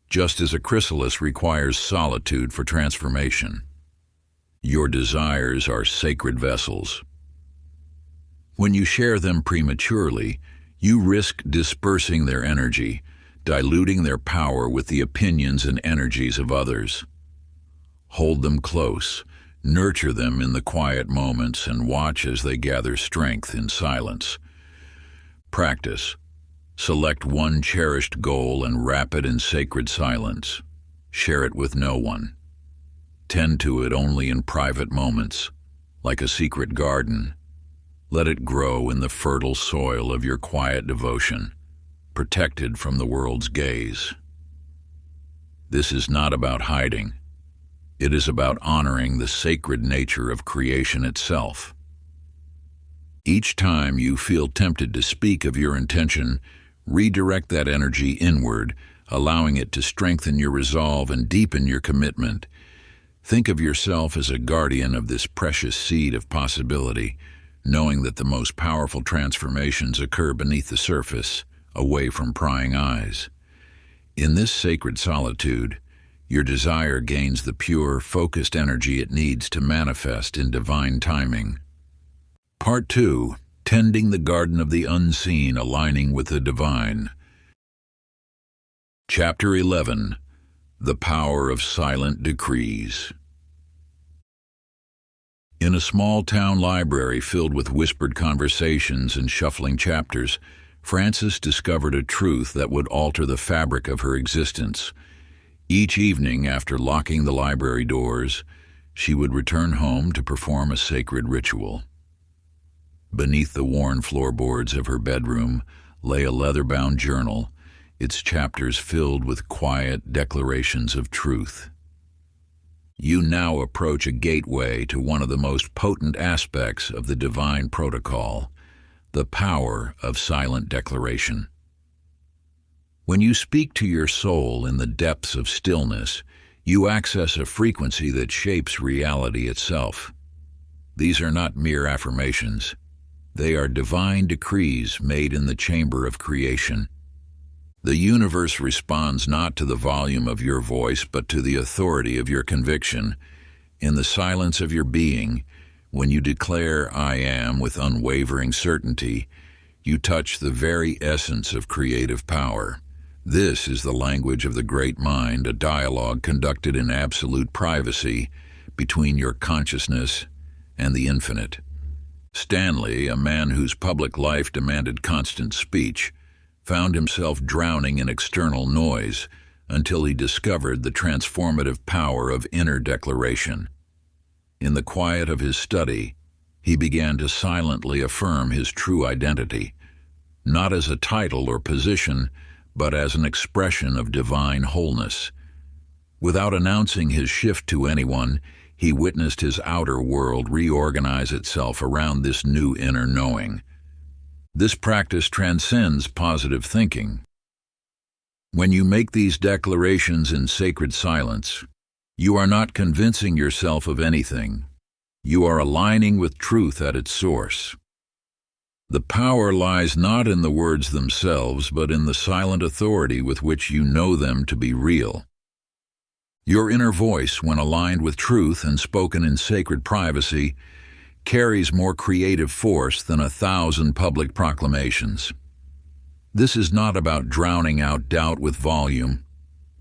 just as a chrysalis requires solitude for transformation. Your desires are sacred vessels. When you share them prematurely, you risk dispersing their energy, diluting their power with the opinions and energies of others. Hold them close, nurture them in the quiet moments, and watch as they gather strength in silence. Practice. Select one cherished goal and wrap it in sacred silence. Share it with no one. Tend to it only in private moments, like a secret garden. Let it grow in the fertile soil of your quiet devotion, protected from the world's gaze. This is not about hiding. It is about honoring the sacred nature of creation itself. Each time you feel tempted to speak of your intention, redirect that energy inward, allowing it to strengthen your resolve and deepen your commitment. Think of yourself as a guardian of this precious seed of possibility, knowing that the most powerful transformations occur beneath the surface, away from prying eyes. In this sacred solitude, Your desire gains the pure, focused energy it needs to manifest in divine timing. Part 2. Tending the Garden of the Unseen, Aligning with the Divine. Chapter 11. The Power of Silent Decrees. In a small town library filled with whispered conversations and shuffling chapters, Frances discovered a truth that would alter the fabric of her existence. Each evening, after locking the library doors, she would return home to perform a sacred ritual. Beneath the worn floorboards of her bedroom lay a leather-bound journal, its chapters filled with quiet declarations of truth. You now approach a gateway to one of the most potent aspects of the divine protocol, the power of silent declaration. When you speak to your soul in the depths of stillness, you access a frequency that shapes reality itself. These are not mere affirmations. They are divine decrees made in the chamber of creation. The universe responds not to the volume of your voice, but to the authority of your conviction. In the silence of your being, when you declare "I am" with unwavering certainty, you touch the very essence of creative power. This is the language of the great mind, a dialogue conducted in absolute privacy between your consciousness and the infinite. Stanley, a man whose public life demanded constant speech, found himself drowning in external noise until he discovered the transformative power of inner declaration. In the quiet of his study, he began to silently affirm his true identity, not as a title or position, but as an expression of divine wholeness. Without announcing his shift to anyone, he witnessed his outer world reorganize itself around this new inner knowing. This practice transcends positive thinking. When you make these declarations in sacred silence, you are not convincing yourself of anything. You are aligning with truth at its source. The power lies not in the words themselves, but in the silent authority with which you know them to be real. Your inner voice, when aligned with truth and spoken in sacred privacy, carries more creative force than 1,000 public proclamations. This is not about drowning out doubt with volume,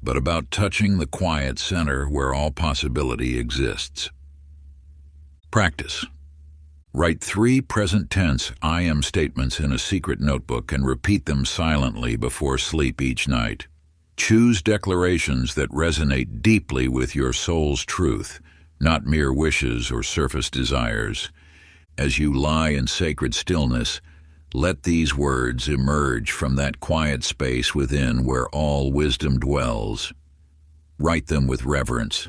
but about touching the quiet center where all possibility exists. Practice. Write 3 present tense "I am" statements in a secret notebook and repeat them silently before sleep each night. Choose declarations that resonate deeply with your soul's truth, not mere wishes or surface desires. As you lie in sacred stillness, let these words emerge from that quiet space within where all wisdom dwells. Write them with reverence,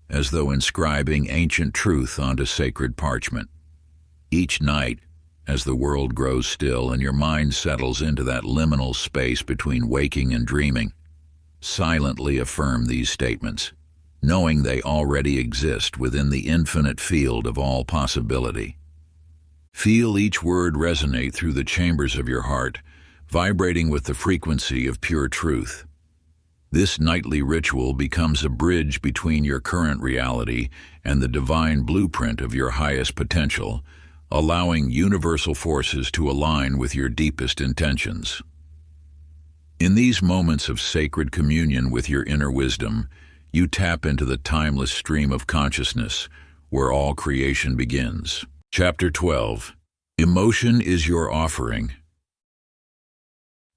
as though inscribing ancient truth onto sacred parchment. Each night, as the world grows still and your mind settles into that liminal space between waking and dreaming, silently affirm these statements, knowing they already exist within the infinite field of all possibility. Feel each word resonate through the chambers of your heart, vibrating with the frequency of pure truth. This nightly ritual becomes a bridge between your current reality and the divine blueprint of your highest potential, allowing universal forces to align with your deepest intentions. In these moments of sacred communion with your inner wisdom, you tap into the timeless stream of consciousness where all creation begins. Chapter 12. Emotion is your offering.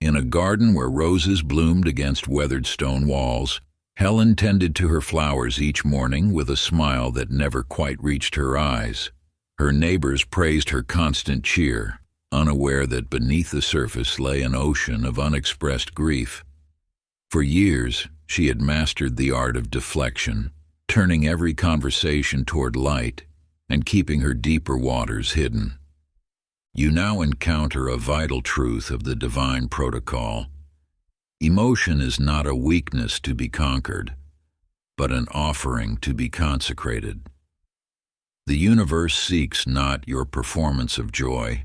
In a garden where roses bloomed against weathered stone walls, Helen tended to her flowers each morning with a smile that never quite reached her eyes. Her neighbors praised her constant cheer, unaware that beneath the surface lay an ocean of unexpressed grief. For years, she had mastered the art of deflection, turning every conversation toward light and keeping her deeper waters hidden. You now encounter a vital truth of the divine protocol. Emotion is not a weakness to be conquered, but an offering to be consecrated. The universe seeks not your performance of joy,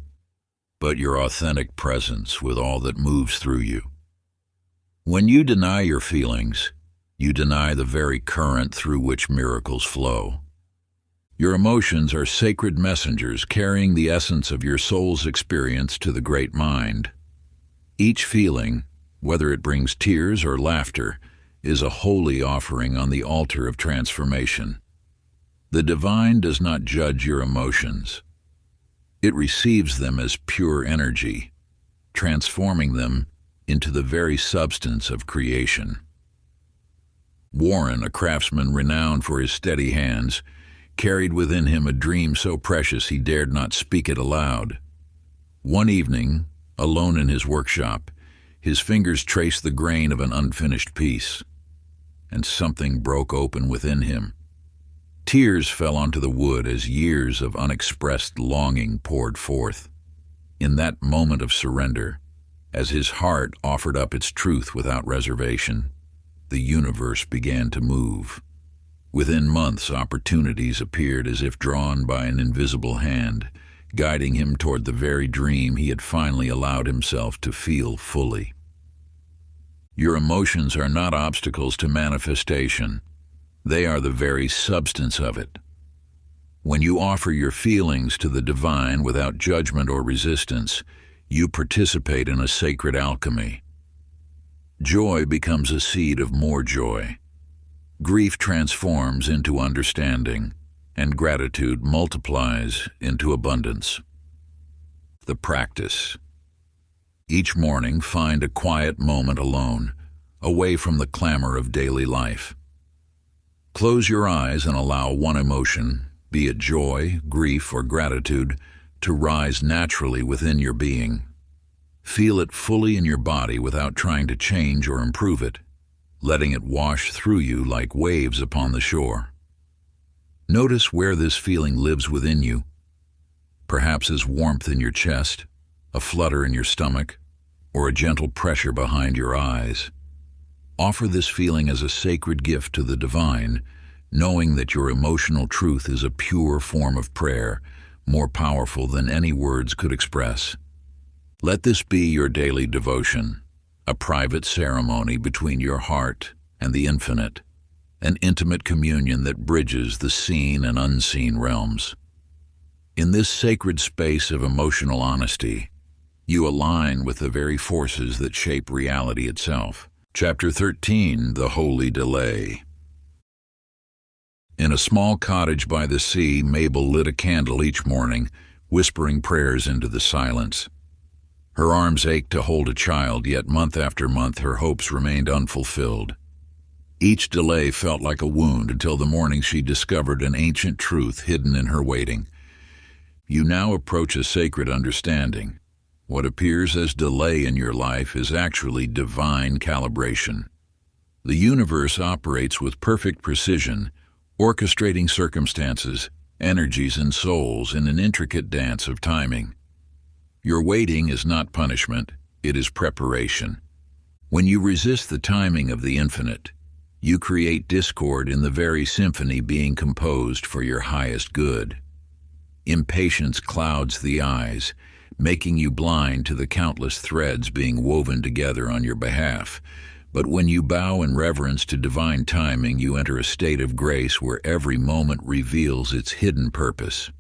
but your authentic presence with all that moves through you. When you deny your feelings, You deny the very current through which miracles flow. Your emotions are sacred messengers carrying the essence of your soul's experience to the great mind. Each feeling, whether it brings tears or laughter, is a holy offering on the altar of transformation. The divine does not judge your emotions. It receives them as pure energy, transforming them into the very substance of creation. Warren, a craftsman renowned for his steady hands, carried within him a dream so precious he dared not speak it aloud. One evening, alone in his workshop, his fingers traced the grain of an unfinished piece, and something broke open within him. Tears fell onto the wood as years of unexpressed longing poured forth. In that moment of surrender, as his heart offered up its truth without reservation, the universe began to move. Within months, opportunities appeared as if drawn by an invisible hand, guiding him toward the very dream he had finally allowed himself to feel fully. Your emotions are not obstacles to manifestation. They are the very substance of it. When you offer your feelings to the divine without judgment or resistance, you participate in a sacred alchemy. Joy becomes a seed of more joy. Grief transforms into understanding, and gratitude multiplies into abundance. The practice. Each morning, find a quiet moment alone, away from the clamor of daily life. Close your eyes and allow one emotion, be it joy, grief, or gratitude, to rise naturally within your being. Feel it fully in your body without trying to change or improve it, letting it wash through you like waves upon the shore. Notice where this feeling lives within you, perhaps as warmth in your chest, a flutter in your stomach, or a gentle pressure behind your eyes. Offer this feeling as a sacred gift to the divine, knowing that your emotional truth is a pure form of prayer, more powerful than any words could express. Let this be your daily devotion, a private ceremony between your heart and the infinite, an intimate communion that bridges the seen and unseen realms. In this sacred space of emotional honesty, you align with the very forces that shape reality itself. Chapter 13, The Holy Delay. In a small cottage by the sea, Mabel lit a candle each morning, whispering prayers into the silence. Her arms ached to hold a child, yet month after month her hopes remained unfulfilled. Each delay felt like a wound until the morning she discovered an ancient truth hidden in her waiting. You now approach a sacred understanding. What appears as delay in your life is actually divine calibration. The universe operates with perfect precision, orchestrating circumstances, energies, and souls in an intricate dance of timing. Your waiting is not punishment, it is preparation. When you resist the timing of the infinite, you create discord in the very symphony being composed for your highest good. Impatience clouds the eyes, making you blind to the countless threads being woven together on your behalf. But when you bow in reverence to divine timing, you enter a state of grace where every moment reveals its hidden purpose.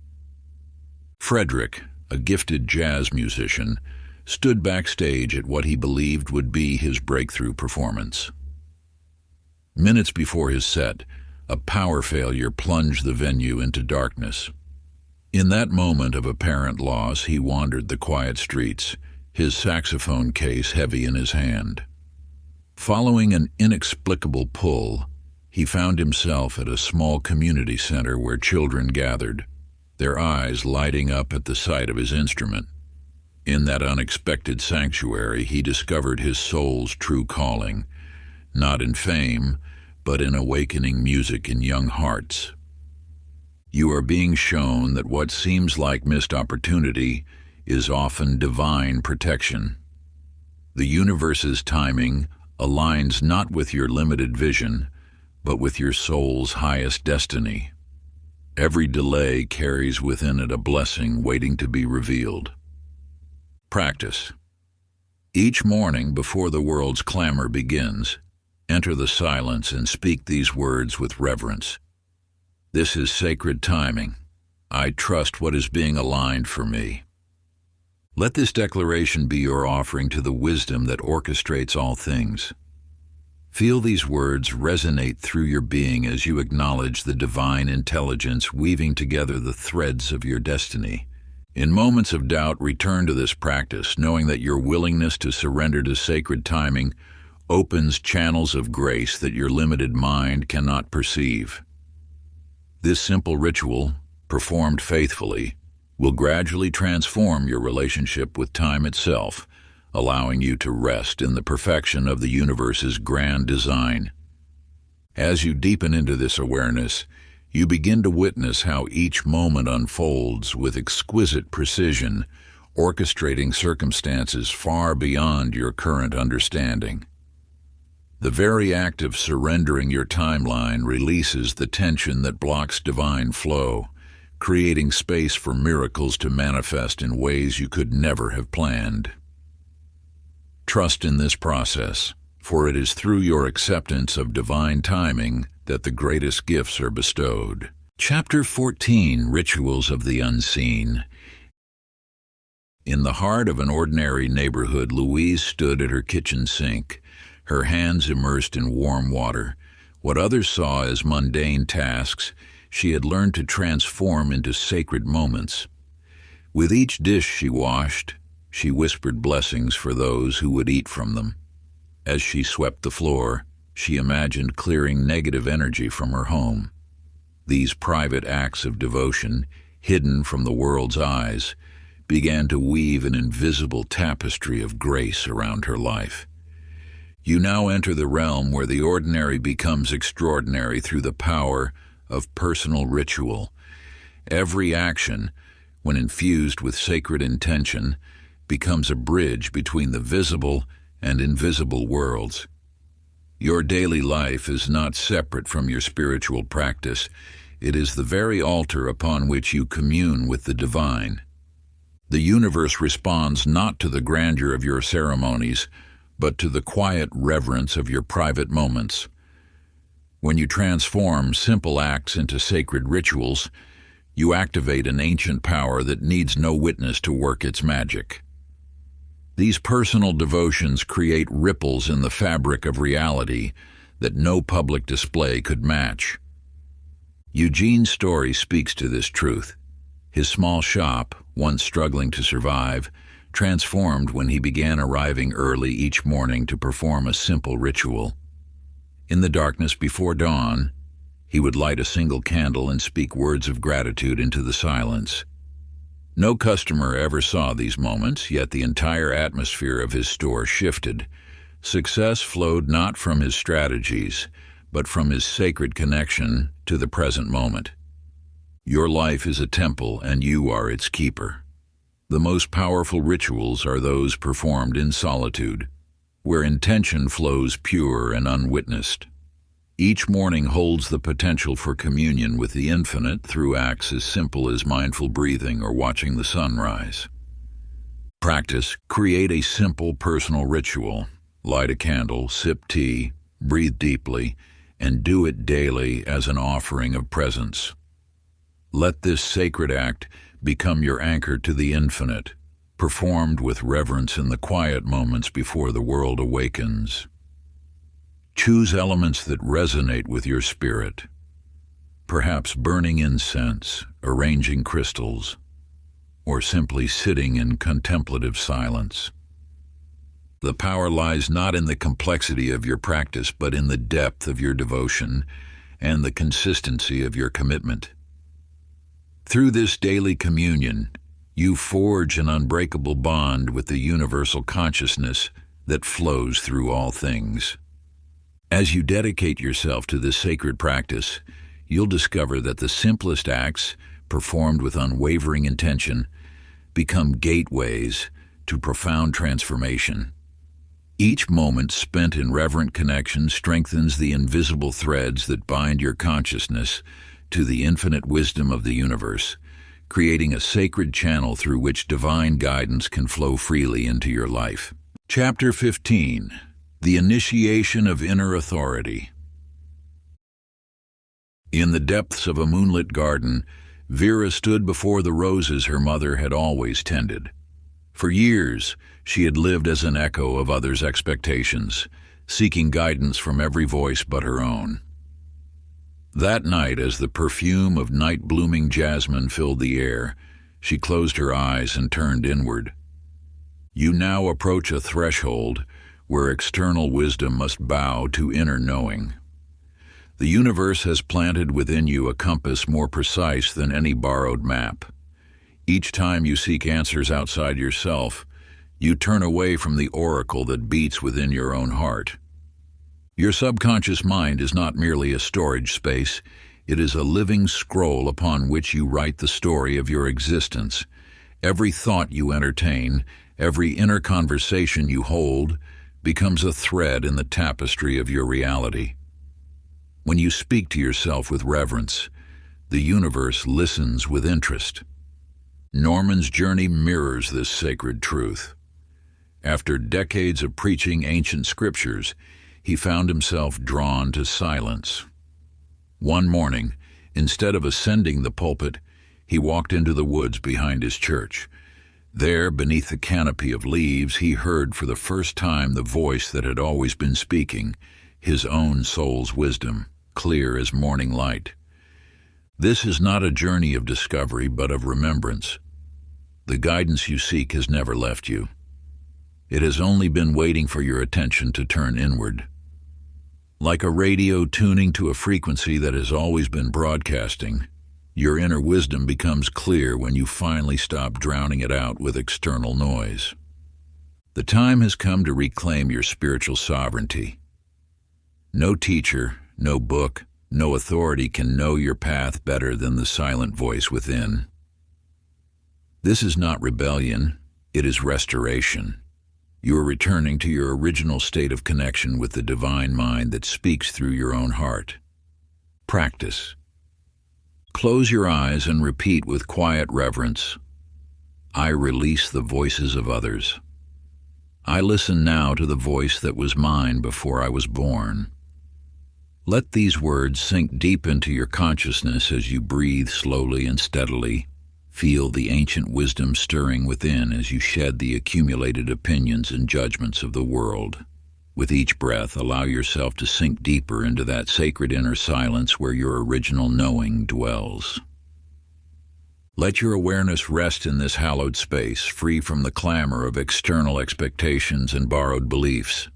Frederick, a gifted jazz musician, stood backstage at what he believed would be his breakthrough performance. Minutes before his set, a power failure plunged the venue into darkness. In that moment of apparent loss, he wandered the quiet streets, his saxophone case heavy in his hand. Following an inexplicable pull, he found himself at a small community center where children gathered, their eyes lighting up at the sight of his instrument. In that unexpected sanctuary, he discovered his soul's true calling, not in fame, but in awakening music in young hearts. You are being shown that what seems like missed opportunity is often divine protection. The universe's timing aligns not with your limited vision, but with your soul's highest destiny. Every delay carries within it a blessing waiting to be revealed. Practice. Each morning before the world's clamor begins, Enter the silence and speak these words with reverence. This is sacred timing. I trust what is being aligned for me. Let this declaration be your offering to the wisdom that orchestrates all things. Feel these words resonate through your being as you acknowledge the divine intelligence weaving together the threads of your destiny. In moments of doubt, return to this practice, knowing that your willingness to surrender to sacred timing opens channels of grace that your limited mind cannot perceive. This simple ritual, performed faithfully, will gradually transform your relationship with time itself, allowing you to rest in the perfection of the universe's grand design. As you deepen into this awareness, you begin to witness how each moment unfolds with exquisite precision, orchestrating circumstances far beyond your current understanding. The very act of surrendering your timeline releases the tension that blocks divine flow, creating space for miracles to manifest in ways you could never have planned. Trust in this process, for it is through your acceptance of divine timing that the greatest gifts are bestowed. Chapter 14, Rituals of the Unseen. In the heart of an ordinary neighborhood, Louise stood at her kitchen sink, her hands immersed in warm water. What others saw as mundane tasks, she had learned to transform into sacred moments. With each dish she washed, she whispered blessings for those who would eat from them. As she swept the floor, she imagined clearing negative energy from her home. These private acts of devotion, hidden from the world's eyes, began to weave an invisible tapestry of grace around her life. You now enter the realm where the ordinary becomes extraordinary through the power of personal ritual. Every action, when infused with sacred intention, becomes a bridge between the visible and invisible worlds. Your daily life is not separate from your spiritual practice. It is the very altar upon which you commune with the divine. The universe responds not to the grandeur of your ceremonies, but to the quiet reverence of your private moments. When you transform simple acts into sacred rituals, you activate an ancient power that needs no witness to work its magic. These personal devotions create ripples in the fabric of reality that no public display could match. Eugene's story speaks to this truth. His small shop, once struggling to survive, transformed when he began arriving early each morning to perform a simple ritual. In the darkness before dawn, he would light a single candle and speak words of gratitude into the silence. No customer ever saw these moments, yet the entire atmosphere of his store shifted. Success flowed not from his strategies, but from his sacred connection to the present moment. Your life is a temple, and you are its keeper. The most powerful rituals are those performed in solitude, where intention flows pure and unwitnessed. Each morning holds the potential for communion with the infinite through acts as simple as mindful breathing or watching the sunrise. Practice: create a simple personal ritual. Light a candle, sip tea, breathe deeply, and do it daily as an offering of presence. Let this sacred act become your anchor to the infinite, performed with reverence in the quiet moments before the world awakens. Choose elements that resonate with your spirit, perhaps burning incense, arranging crystals, or simply sitting in contemplative silence. The power lies not in the complexity of your practice, but in the depth of your devotion and the consistency of your commitment. Through this daily communion, you forge an unbreakable bond with the universal consciousness that flows through all things. As you dedicate yourself to this sacred practice, you'll discover that the simplest acts, performed with unwavering intention, become gateways to profound transformation. Each moment spent in reverent connection strengthens the invisible threads that bind your consciousness to the infinite wisdom of the universe, creating a sacred channel through which divine guidance can flow freely into your life. Chapter 15. The initiation of inner authority. In the depths of a moonlit garden, Vera stood before the roses her mother had always tended. For years, she had lived as an echo of others' expectations, seeking guidance from every voice but her own. That night, as the perfume of night-blooming jasmine filled the air, she closed her eyes and turned inward. You now approach a threshold where external wisdom must bow to inner knowing. The universe has planted within you a compass more precise than any borrowed map. Each time you seek answers outside yourself, you turn away from the oracle that beats within your own heart. Your subconscious mind is not merely a storage space, it is a living scroll upon which you write the story of your existence. Every thought you entertain, every inner conversation you hold, becomes a thread in the tapestry of your reality. When you speak to yourself with reverence, the universe listens with interest. Norman's journey mirrors this sacred truth. After decades of preaching ancient scriptures, he found himself drawn to silence. One morning, instead of ascending the pulpit, he walked into the woods behind his church. There, beneath the canopy of leaves, he heard for the first time the voice that had always been speaking, his own soul's wisdom, clear as morning light. This is not a journey of discovery, but of remembrance. The guidance you seek has never left you. It has only been waiting for your attention to turn inward. Like a radio tuning to a frequency that has always been broadcasting, your inner wisdom becomes clear when you finally stop drowning it out with external noise. The time has come to reclaim your spiritual sovereignty. No teacher, no book, no authority can know your path better than the silent voice within. This is not rebellion, it is restoration. You are returning to your original state of connection with the divine mind that speaks through your own heart. Practice. Close your eyes and repeat with quiet reverence, I release the voices of others. I listen now to the voice that was mine before I was born. Let these words sink deep into your consciousness as you breathe slowly and steadily. Feel the ancient wisdom stirring within as you shed the accumulated opinions and judgments of the world. With each breath, allow yourself to sink deeper into that sacred inner silence where your original knowing dwells. Let your awareness rest in this hallowed space, free from the clamor of external expectations and borrowed beliefs.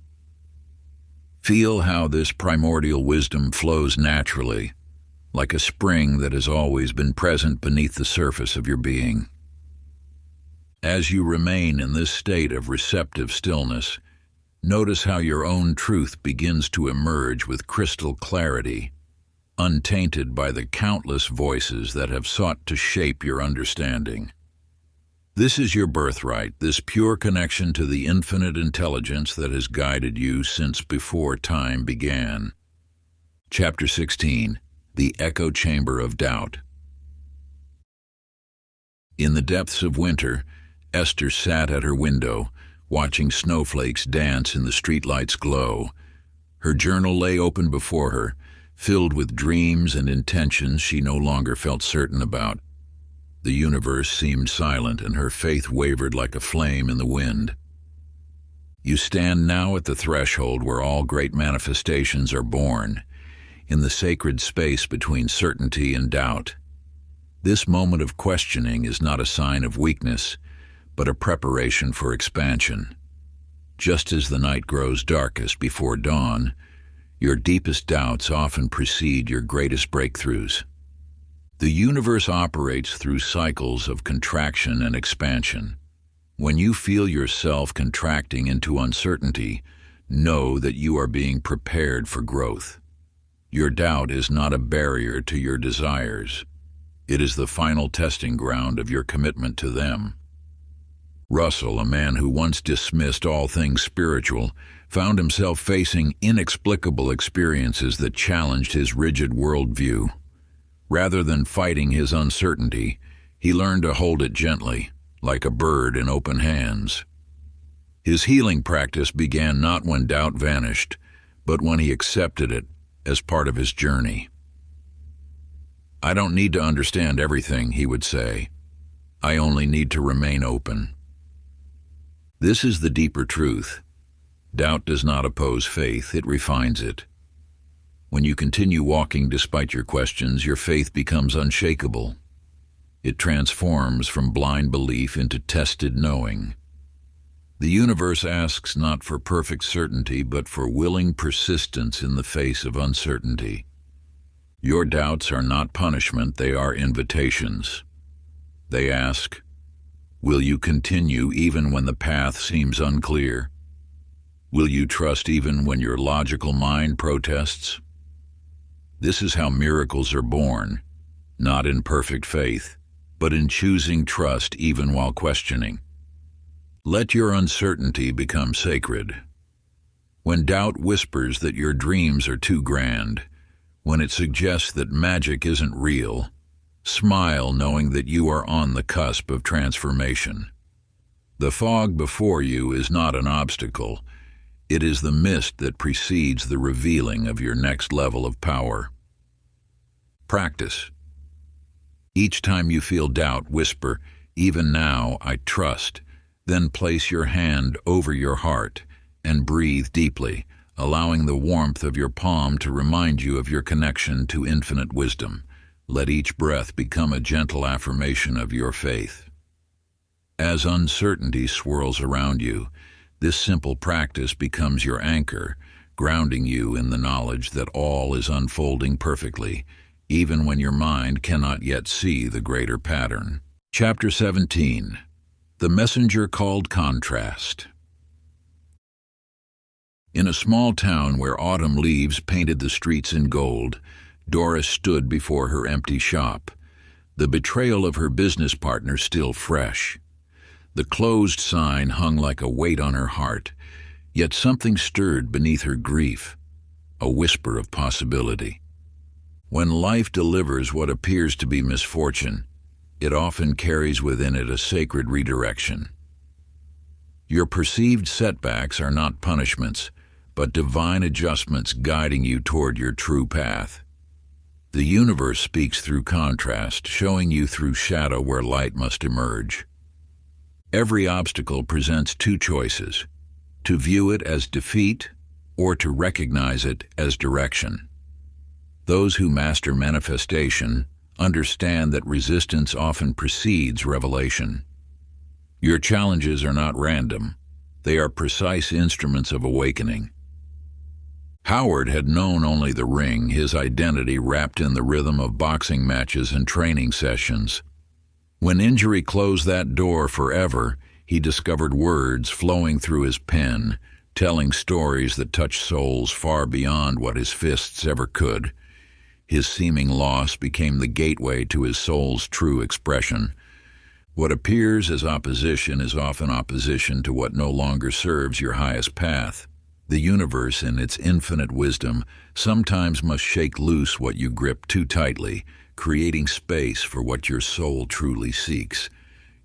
Feel how this primordial wisdom flows naturally, like a spring that has always been present beneath the surface of your being. As you remain in this state of receptive stillness, notice how your own truth begins to emerge with crystal clarity, untainted by the countless voices that have sought to shape your understanding. This is your birthright, this pure connection to the infinite intelligence that has guided you since before time began. Chapter 16. The Echo Chamber of Doubt. In the depths of winter, Esther sat at her window, watching snowflakes dance in the streetlight's glow. Her journal lay open before her, filled with dreams and intentions she no longer felt certain about. The universe seemed silent, and her faith wavered like a flame in the wind. You stand now at the threshold where all great manifestations are born, in the sacred space between certainty and doubt. This moment of questioning is not a sign of weakness, but a preparation for expansion. Just as the night grows darkest before dawn, your deepest doubts often precede your greatest breakthroughs. The universe operates through cycles of contraction and expansion. When you feel yourself contracting into uncertainty, know that you are being prepared for growth. Your doubt is not a barrier to your desires. It is the final testing ground of your commitment to them. Russell, a man who once dismissed all things spiritual, found himself facing inexplicable experiences that challenged his rigid worldview. Rather than fighting his uncertainty, he learned to hold it gently, like a bird in open hands. His healing practice began not when doubt vanished, but when he accepted it as part of his journey. "I don't need to understand everything," he would say. "I only need to remain open." This is the deeper truth. Doubt does not oppose faith, it refines it. When you continue walking despite your questions, your faith becomes unshakable. It transforms from blind belief into tested knowing. The universe asks not for perfect certainty, but for willing persistence in the face of uncertainty. Your doubts are not punishment, they are invitations. They ask, will you continue even when the path seems unclear? Will you trust even when your logical mind protests? This is how miracles are born, not in perfect faith, but in choosing trust even while questioning. Let your uncertainty become sacred. When doubt whispers that your dreams are too grand, when it suggests that magic isn't real, smile knowing that you are on the cusp of transformation. The fog before you is not an obstacle. It is the mist that precedes the revealing of your next level of power. Practice. Each time you feel doubt, whisper, "Even now, I trust." Then place your hand over your heart and breathe deeply, allowing the warmth of your palm to remind you of your connection to infinite wisdom. Let each breath become a gentle affirmation of your faith. As uncertainty swirls around you, this simple practice becomes your anchor, grounding you in the knowledge that all is unfolding perfectly, even when your mind cannot yet see the greater pattern. Chapter 17. The Messenger Called Contrast. In a small town where autumn leaves painted the streets in gold, Doris stood before her empty shop, the betrayal of her business partner still fresh. The closed sign hung like a weight on her heart, yet something stirred beneath her grief, a whisper of possibility. When life delivers what appears to be misfortune, it often carries within it a sacred redirection. Your perceived setbacks are not punishments, but divine adjustments guiding you toward your true path. The universe speaks through contrast, showing you through shadow where light must emerge. Every obstacle presents two choices: to view it as defeat or to recognize it as direction. Those who master manifestation understand that resistance often precedes revelation. Your challenges are not random. They are precise instruments of awakening. Howard had known only the ring, his identity wrapped in the rhythm of boxing matches and training sessions. When injury closed that door forever, he discovered words flowing through his pen, telling stories that touched souls far beyond what his fists ever could. His seeming loss became the gateway to his soul's true expression. What appears as opposition is often opposition to what no longer serves your highest path. The universe, in its infinite wisdom, sometimes must shake loose what you grip too tightly, creating space for what your soul truly seeks.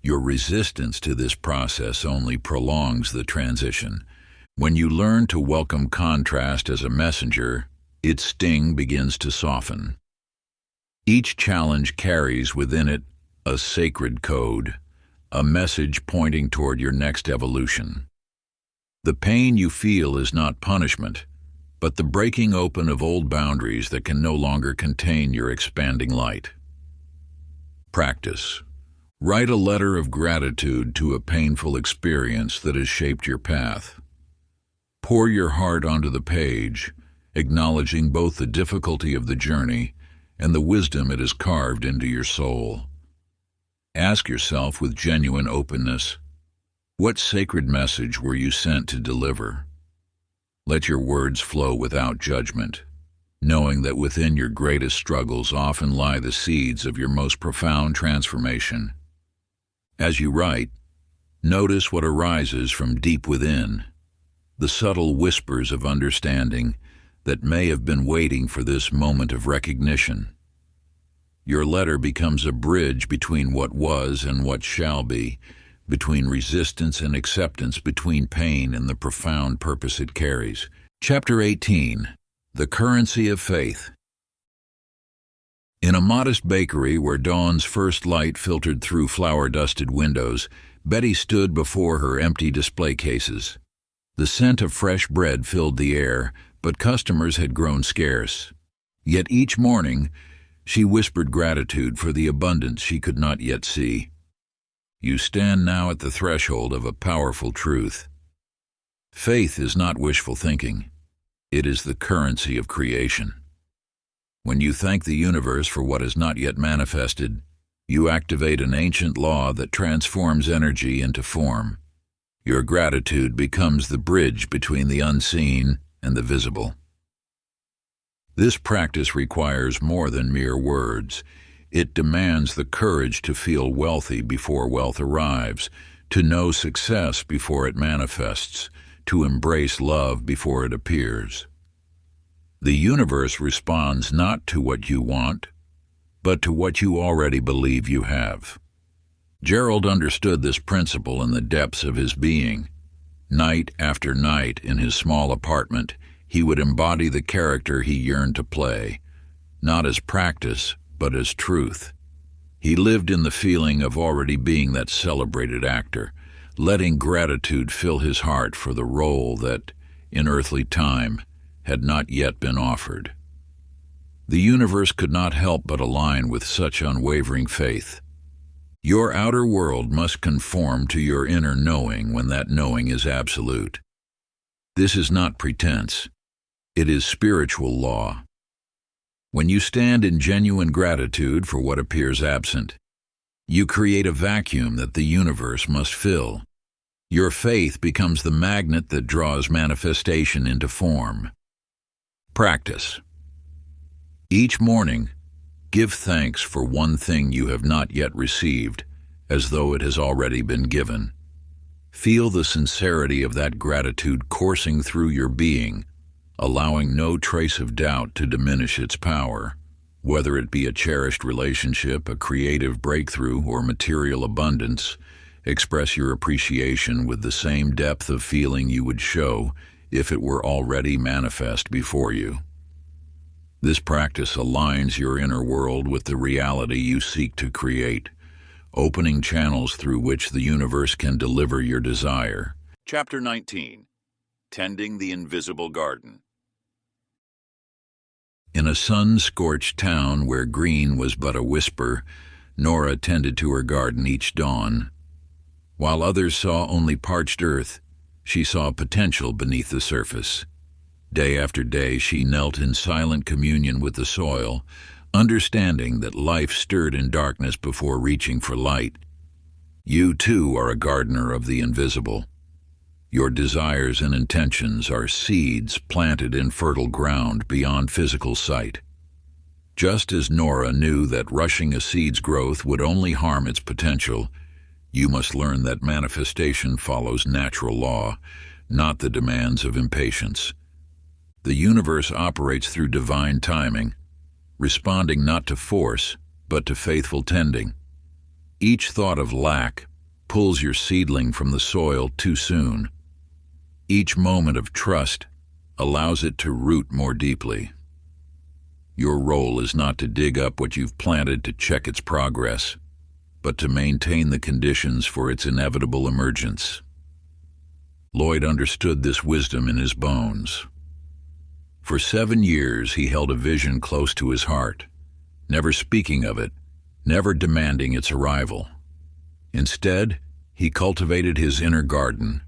Your resistance to this process only prolongs the transition. When you learn to welcome contrast as a messenger, its sting begins to soften. Each challenge carries within it a sacred code, a message pointing toward your next evolution. The pain you feel is not punishment, but the breaking open of old boundaries that can no longer contain your expanding light. Practice. Write a letter of gratitude to a painful experience that has shaped your path. Pour your heart onto the page, acknowledging both the difficulty of the journey and the wisdom it has carved into your soul. Ask yourself with genuine openness, what sacred message were you sent to deliver? Let your words flow without judgment, knowing that within your greatest struggles often lie the seeds of your most profound transformation. As you write, notice what arises from deep within, the subtle whispers of understanding that may have been waiting for this moment of recognition. Your letter becomes a bridge between what was and what shall be, between resistance and acceptance, between pain and the profound purpose it carries. Chapter 18. The Currency of Faith. In a modest bakery where dawn's first light filtered through flour-dusted windows, Betty stood before her empty display cases. The scent of fresh bread filled the air, but customers had grown scarce. Yet each morning, she whispered gratitude for the abundance she could not yet see. You stand now at the threshold of a powerful truth. Faith is not wishful thinking. It is the currency of creation. When you thank the universe for what is not yet manifested, you activate an ancient law that transforms energy into form. Your gratitude becomes the bridge between the unseen and the visible. This practice requires more than mere words. It demands the courage to feel wealthy before wealth arrives, to know success before it manifests, to embrace love before it appears. The universe responds not to what you want, but to what you already believe you have. Gerald understood this principle in the depths of his being. Night after night in his small apartment, he would embody the character he yearned to play, not as practice, but as truth. He lived in the feeling of already being that celebrated actor, letting gratitude fill his heart for the role that, in earthly time, had not yet been offered. The universe could not help but align with such unwavering faith. Your outer world must conform to your inner knowing when that knowing is absolute. This is not pretense. It is spiritual law. When you stand in genuine gratitude for what appears absent, you create a vacuum that the universe must fill. Your faith becomes the magnet that draws manifestation into form. Practice. Each morning, give thanks for one thing you have not yet received, as though it has already been given. Feel the sincerity of that gratitude coursing through your being, allowing no trace of doubt to diminish its power. Whether it be a cherished relationship, a creative breakthrough, or material abundance, express your appreciation with the same depth of feeling you would show if it were already manifest before you. This practice aligns your inner world with the reality you seek to create, opening channels through which the universe can deliver your desire. Chapter 19. Tending the Invisible Garden. In a sun-scorched town where green was but a whisper, Nora tended to her garden each dawn. While others saw only parched earth, she saw potential beneath the surface. Day after day, she knelt in silent communion with the soil, understanding that life stirred in darkness before reaching for light. You, too, are a gardener of the invisible. Your desires and intentions are seeds planted in fertile ground beyond physical sight. Just as Nora knew that rushing a seed's growth would only harm its potential, you must learn that manifestation follows natural law, not the demands of impatience. The universe operates through divine timing, responding not to force, but to faithful tending. Each thought of lack pulls your seedling from the soil too soon. Each moment of trust allows it to root more deeply. Your role is not to dig up what you've planted to check its progress, but to maintain the conditions for its inevitable emergence. Lloyd understood this wisdom in his bones. For 7 years he held a vision close to his heart, never speaking of it, never demanding its arrival. Instead, he cultivated his inner garden,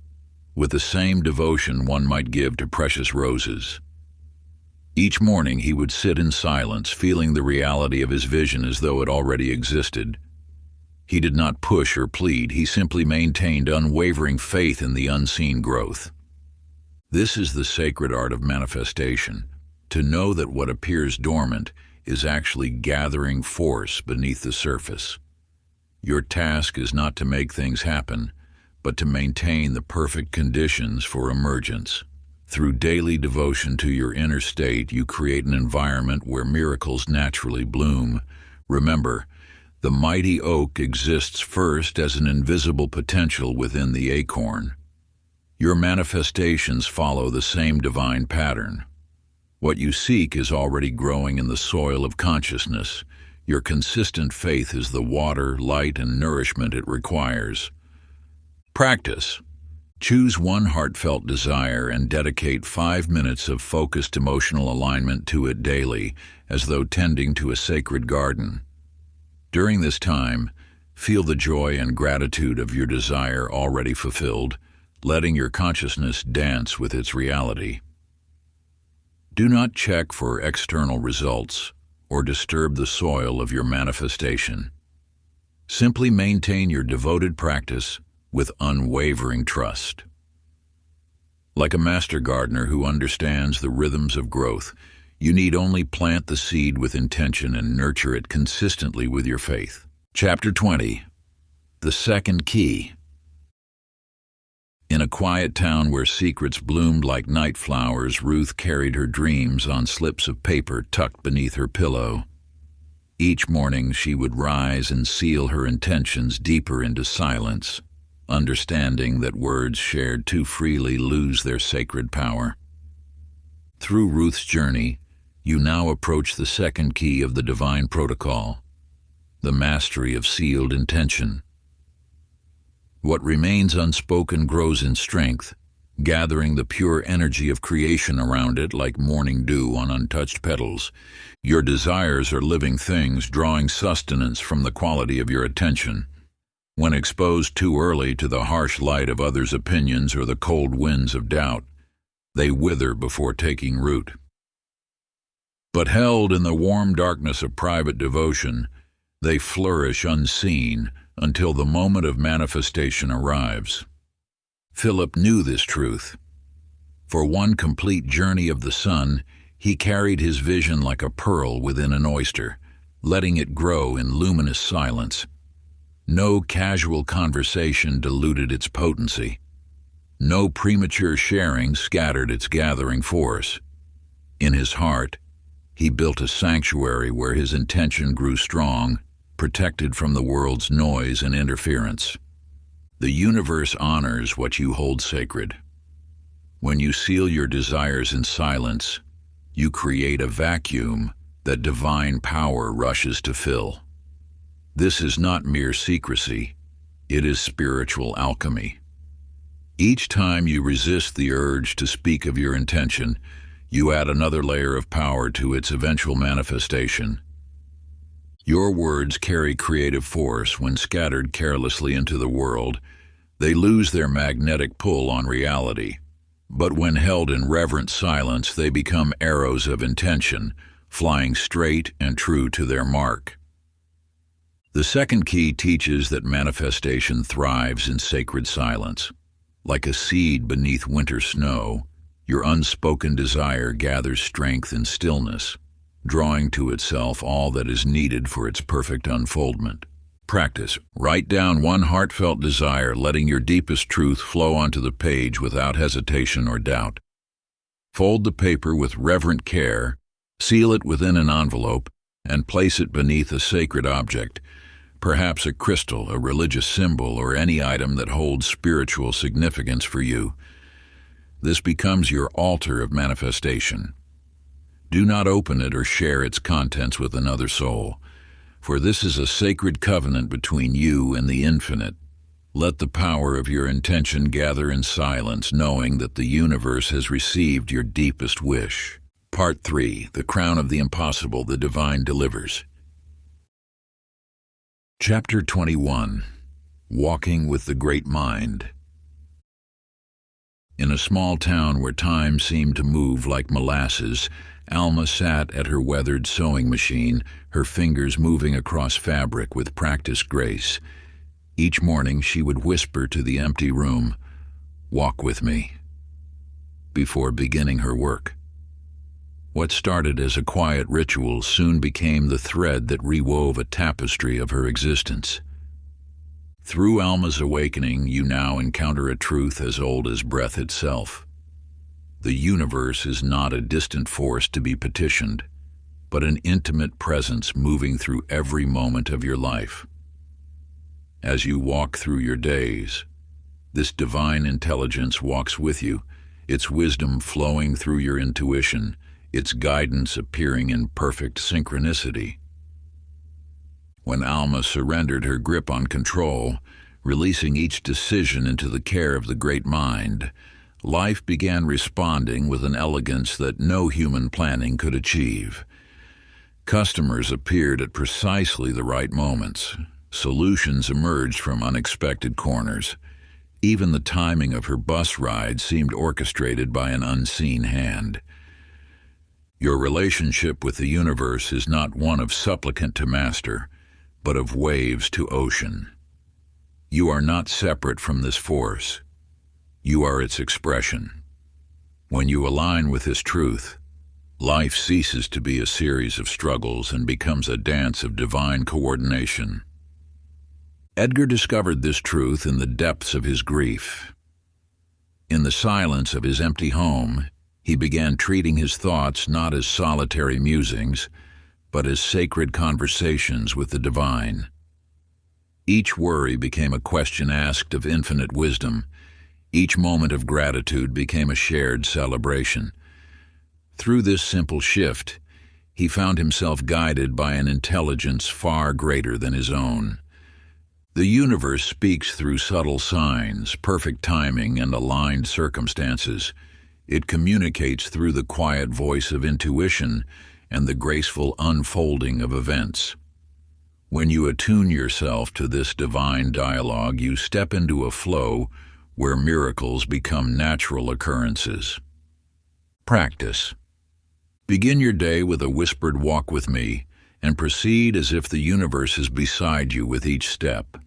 with the same devotion one might give to precious roses. Each morning he would sit in silence, feeling the reality of his vision as though it already existed. He did not push or plead, he simply maintained unwavering faith in the unseen growth. This is the sacred art of manifestation, to know that what appears dormant is actually gathering force beneath the surface. Your task is not to make things happen, but to maintain the perfect conditions for emergence. Through daily devotion to your inner state, you create an environment where miracles naturally bloom. Remember, The mighty oak exists first as an invisible potential within the acorn. Your manifestations follow the same divine pattern. What you seek is already growing in the soil of consciousness. Your consistent faith is the water, light, and nourishment it requires. Practice. Choose one heartfelt desire and dedicate 5 minutes of focused emotional alignment to it daily, as though tending to a sacred garden. During this time, feel the joy and gratitude of your desire already fulfilled, letting your consciousness dance with its reality. Do not check for external results or disturb the soil of your manifestation. Simply maintain your devoted practice with unwavering trust. Like a master gardener who understands the rhythms of growth, you need only plant the seed with intention and nurture it consistently with your faith. Chapter 20. The Second Key. In a quiet town where secrets bloomed like night flowers, Ruth carried her dreams on slips of paper tucked beneath her pillow. Each morning she would rise and seal her intentions deeper into silence, understanding that words shared too freely lose their sacred power. Through Ruth's journey, you now approach the second key of the divine protocol, the mastery of sealed intention. What remains unspoken grows in strength, gathering the pure energy of creation around it like morning dew on untouched petals. Your desires are living things, drawing sustenance from the quality of your attention. When exposed too early to the harsh light of others' opinions or the cold winds of doubt, they wither before taking root. But held in the warm darkness of private devotion, they flourish unseen until the moment of manifestation arrives. Philip knew this truth. For one complete journey of the sun, he carried his vision like a pearl within an oyster, letting it grow in luminous silence. No casual conversation diluted its potency. No premature sharing scattered its gathering force. In his heart, he built a sanctuary where his intention grew strong, protected from the world's noise and interference. The universe honors what you hold sacred. When you seal your desires in silence, you create a vacuum that divine power rushes to fill. This is not mere secrecy, it is spiritual alchemy. Each time you resist the urge to speak of your intention, you add another layer of power to its eventual manifestation. Your words carry creative force. When scattered carelessly into the world, they lose their magnetic pull on reality. But when held in reverent silence, they become arrows of intention, flying straight and true to their mark. The second key teaches that manifestation thrives in sacred silence. Like a seed beneath winter snow, your unspoken desire gathers strength in stillness, drawing to itself all that is needed for its perfect unfoldment. Practice. Write down one heartfelt desire, letting your deepest truth flow onto the page without hesitation or doubt. Fold the paper with reverent care, seal it within an envelope, and place it beneath a sacred object, perhaps a crystal, a religious symbol, or any item that holds spiritual significance for you. This becomes your altar of manifestation. Do not open it or share its contents with another soul, for this is a sacred covenant between you and the infinite. Let the power of your intention gather in silence, knowing that the universe has received your deepest wish. Part 3. The Crown of the Impossible the Divine Delivers. Chapter 21. Walking with the Great Mind. In a small town where time seemed to move like molasses, Alma sat at her weathered sewing machine, her fingers moving across fabric with practiced grace. Each morning she would whisper to the empty room, "Walk with me," before beginning her work. What started as a quiet ritual soon became the thread that rewove a tapestry of her existence. Through Alma's awakening, you now encounter a truth as old as breath itself. The universe is not a distant force to be petitioned. but an intimate presence moving through every moment of your life. As you walk through your days, this divine intelligence walks with you, its wisdom flowing through your intuition, its guidance appearing in perfect synchronicity. When Alma surrendered her grip on control, releasing each decision into the care of the great mind, life began responding with an elegance that no human planning could achieve. Customers appeared at precisely the right moments. Solutions emerged from unexpected corners. Even the timing of her bus ride seemed orchestrated by an unseen hand. Your relationship with the universe is not one of supplicant to master, but of waves to ocean. You are not separate from this force. You are its expression. When you align with this truth, life ceases to be a series of struggles and becomes a dance of divine coordination. Edgar discovered this truth in the depths of his grief. In the silence of his empty home, he began treating his thoughts not as solitary musings, but as sacred conversations with the divine. Each worry became a question asked of infinite wisdom. Each moment of gratitude became a shared celebration. Through this simple shift, he found himself guided by an intelligence far greater than his own. The universe speaks through subtle signs, perfect timing, and aligned circumstances. It communicates through the quiet voice of intuition and the graceful unfolding of events. When you attune yourself to this divine dialogue, you step into a flow where miracles become natural occurrences. Practice. Begin your day with a whispered walk with me, and proceed as if the universe is beside you with each step.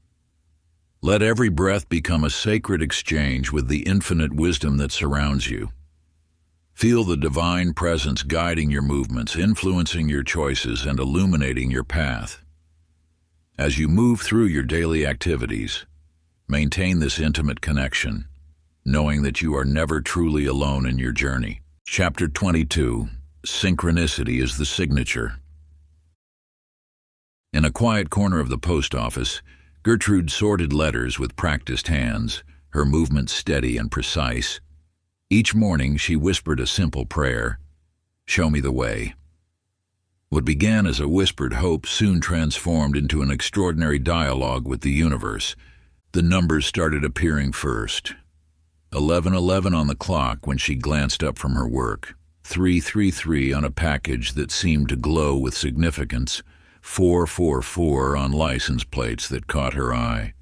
Let every breath become a sacred exchange with the infinite wisdom that surrounds you. Feel the divine presence guiding your movements, influencing your choices, and illuminating your path. As you move through your daily activities, maintain this intimate connection, knowing that you are never truly alone in your journey. Chapter 22. Synchronicity is the signature. In a quiet corner of the post office, Gertrude sorted letters with practiced hands, her movements steady and precise. Each morning she whispered a simple prayer, "Show me the way." What began as a whispered hope soon transformed into an extraordinary dialogue with the universe. The numbers started appearing first. 11:11 on the clock when she glanced up from her work. 333 on a package that seemed to glow with significance. 444 on license plates that caught her eye.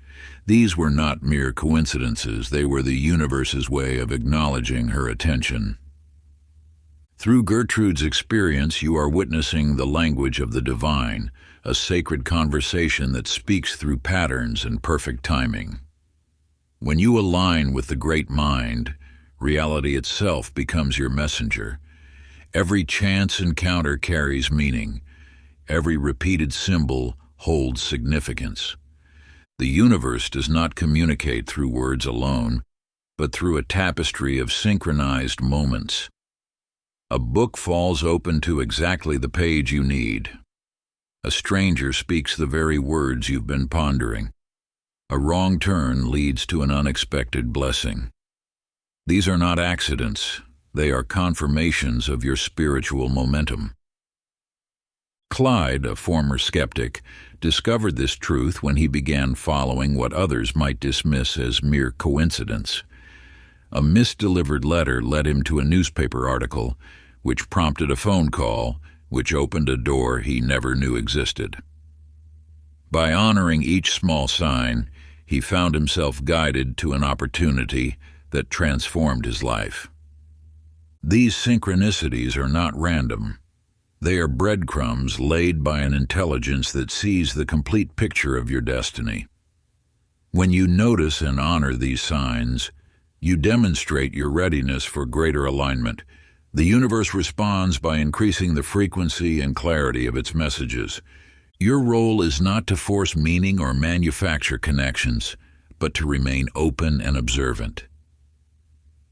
These were not mere coincidences, they were the universe's way of acknowledging her attention. Through Gertrude's experience, you are witnessing the language of the divine, a sacred conversation that speaks through patterns and perfect timing. When you align with the great mind, reality itself becomes your messenger. Every chance encounter carries meaning. Every repeated symbol holds significance. The universe does not communicate through words alone, but through a tapestry of synchronized moments. A book falls open to exactly the page you need. A stranger speaks the very words you've been pondering. A wrong turn leads to an unexpected blessing. These are not accidents, they are confirmations of your spiritual momentum. Clyde, a former skeptic, discovered this truth when he began following what others might dismiss as mere coincidence. A misdelivered letter led him to a newspaper article, which prompted a phone call, which opened a door he never knew existed. By honoring each small sign, he found himself guided to an opportunity that transformed his life. These synchronicities are not random. They are breadcrumbs laid by an intelligence that sees the complete picture of your destiny. When you notice and honor these signs, you demonstrate your readiness for greater alignment. The universe responds by increasing the frequency and clarity of its messages. Your role is not to force meaning or manufacture connections, but to remain open and observant.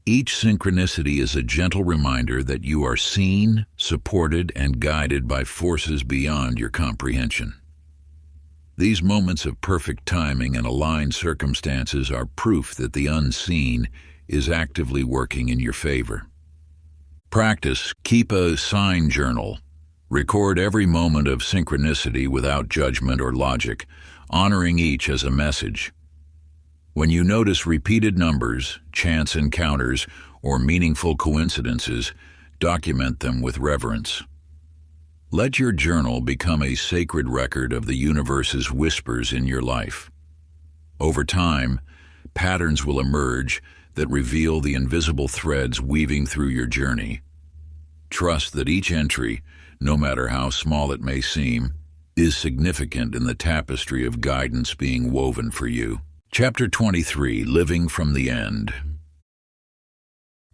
Each synchronicity is a gentle reminder that you are seen, supported, and guided by forces beyond your comprehension. These moments of perfect timing and aligned circumstances are proof that the unseen is actively working in your favor. Practice. Keep a sign journal. Record every moment of synchronicity without judgment or logic, honoring each as a message. When you notice repeated numbers, chance encounters, or meaningful coincidences, document them with reverence. Let your journal become a sacred record of the universe's whispers in your life. Over time, patterns will emerge that reveal the invisible threads weaving through your journey. Trust that each entry, no matter how small it may seem, is significant in the tapestry of guidance being woven for you. Chapter 23, Living from the End.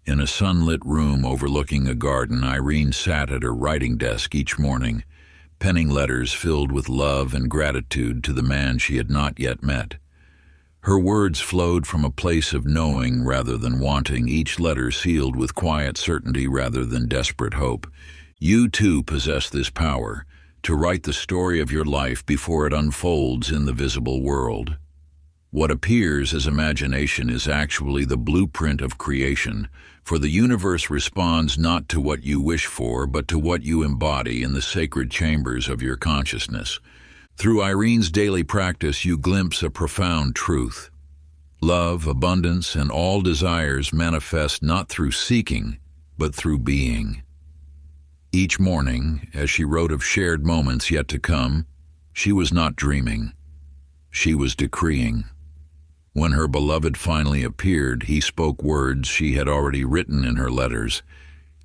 In a sunlit room overlooking a garden, Irene sat at her writing desk each morning, penning letters filled with love and gratitude to the man she had not yet met. Her words flowed from a place of knowing rather than wanting, each letter sealed with quiet certainty rather than desperate hope. You too possess this power, to write the story of your life before it unfolds in the visible world. What appears as imagination is actually the blueprint of creation, for the universe responds not to what you wish for, but to what you embody in the sacred chambers of your consciousness. Through Irene's daily practice, you glimpse a profound truth. Love, abundance, and all desires manifest not through seeking, but through being. Each morning, as she wrote of shared moments yet to come, she was not dreaming. She was decreeing. When her beloved finally appeared, he spoke words she had already written in her letters,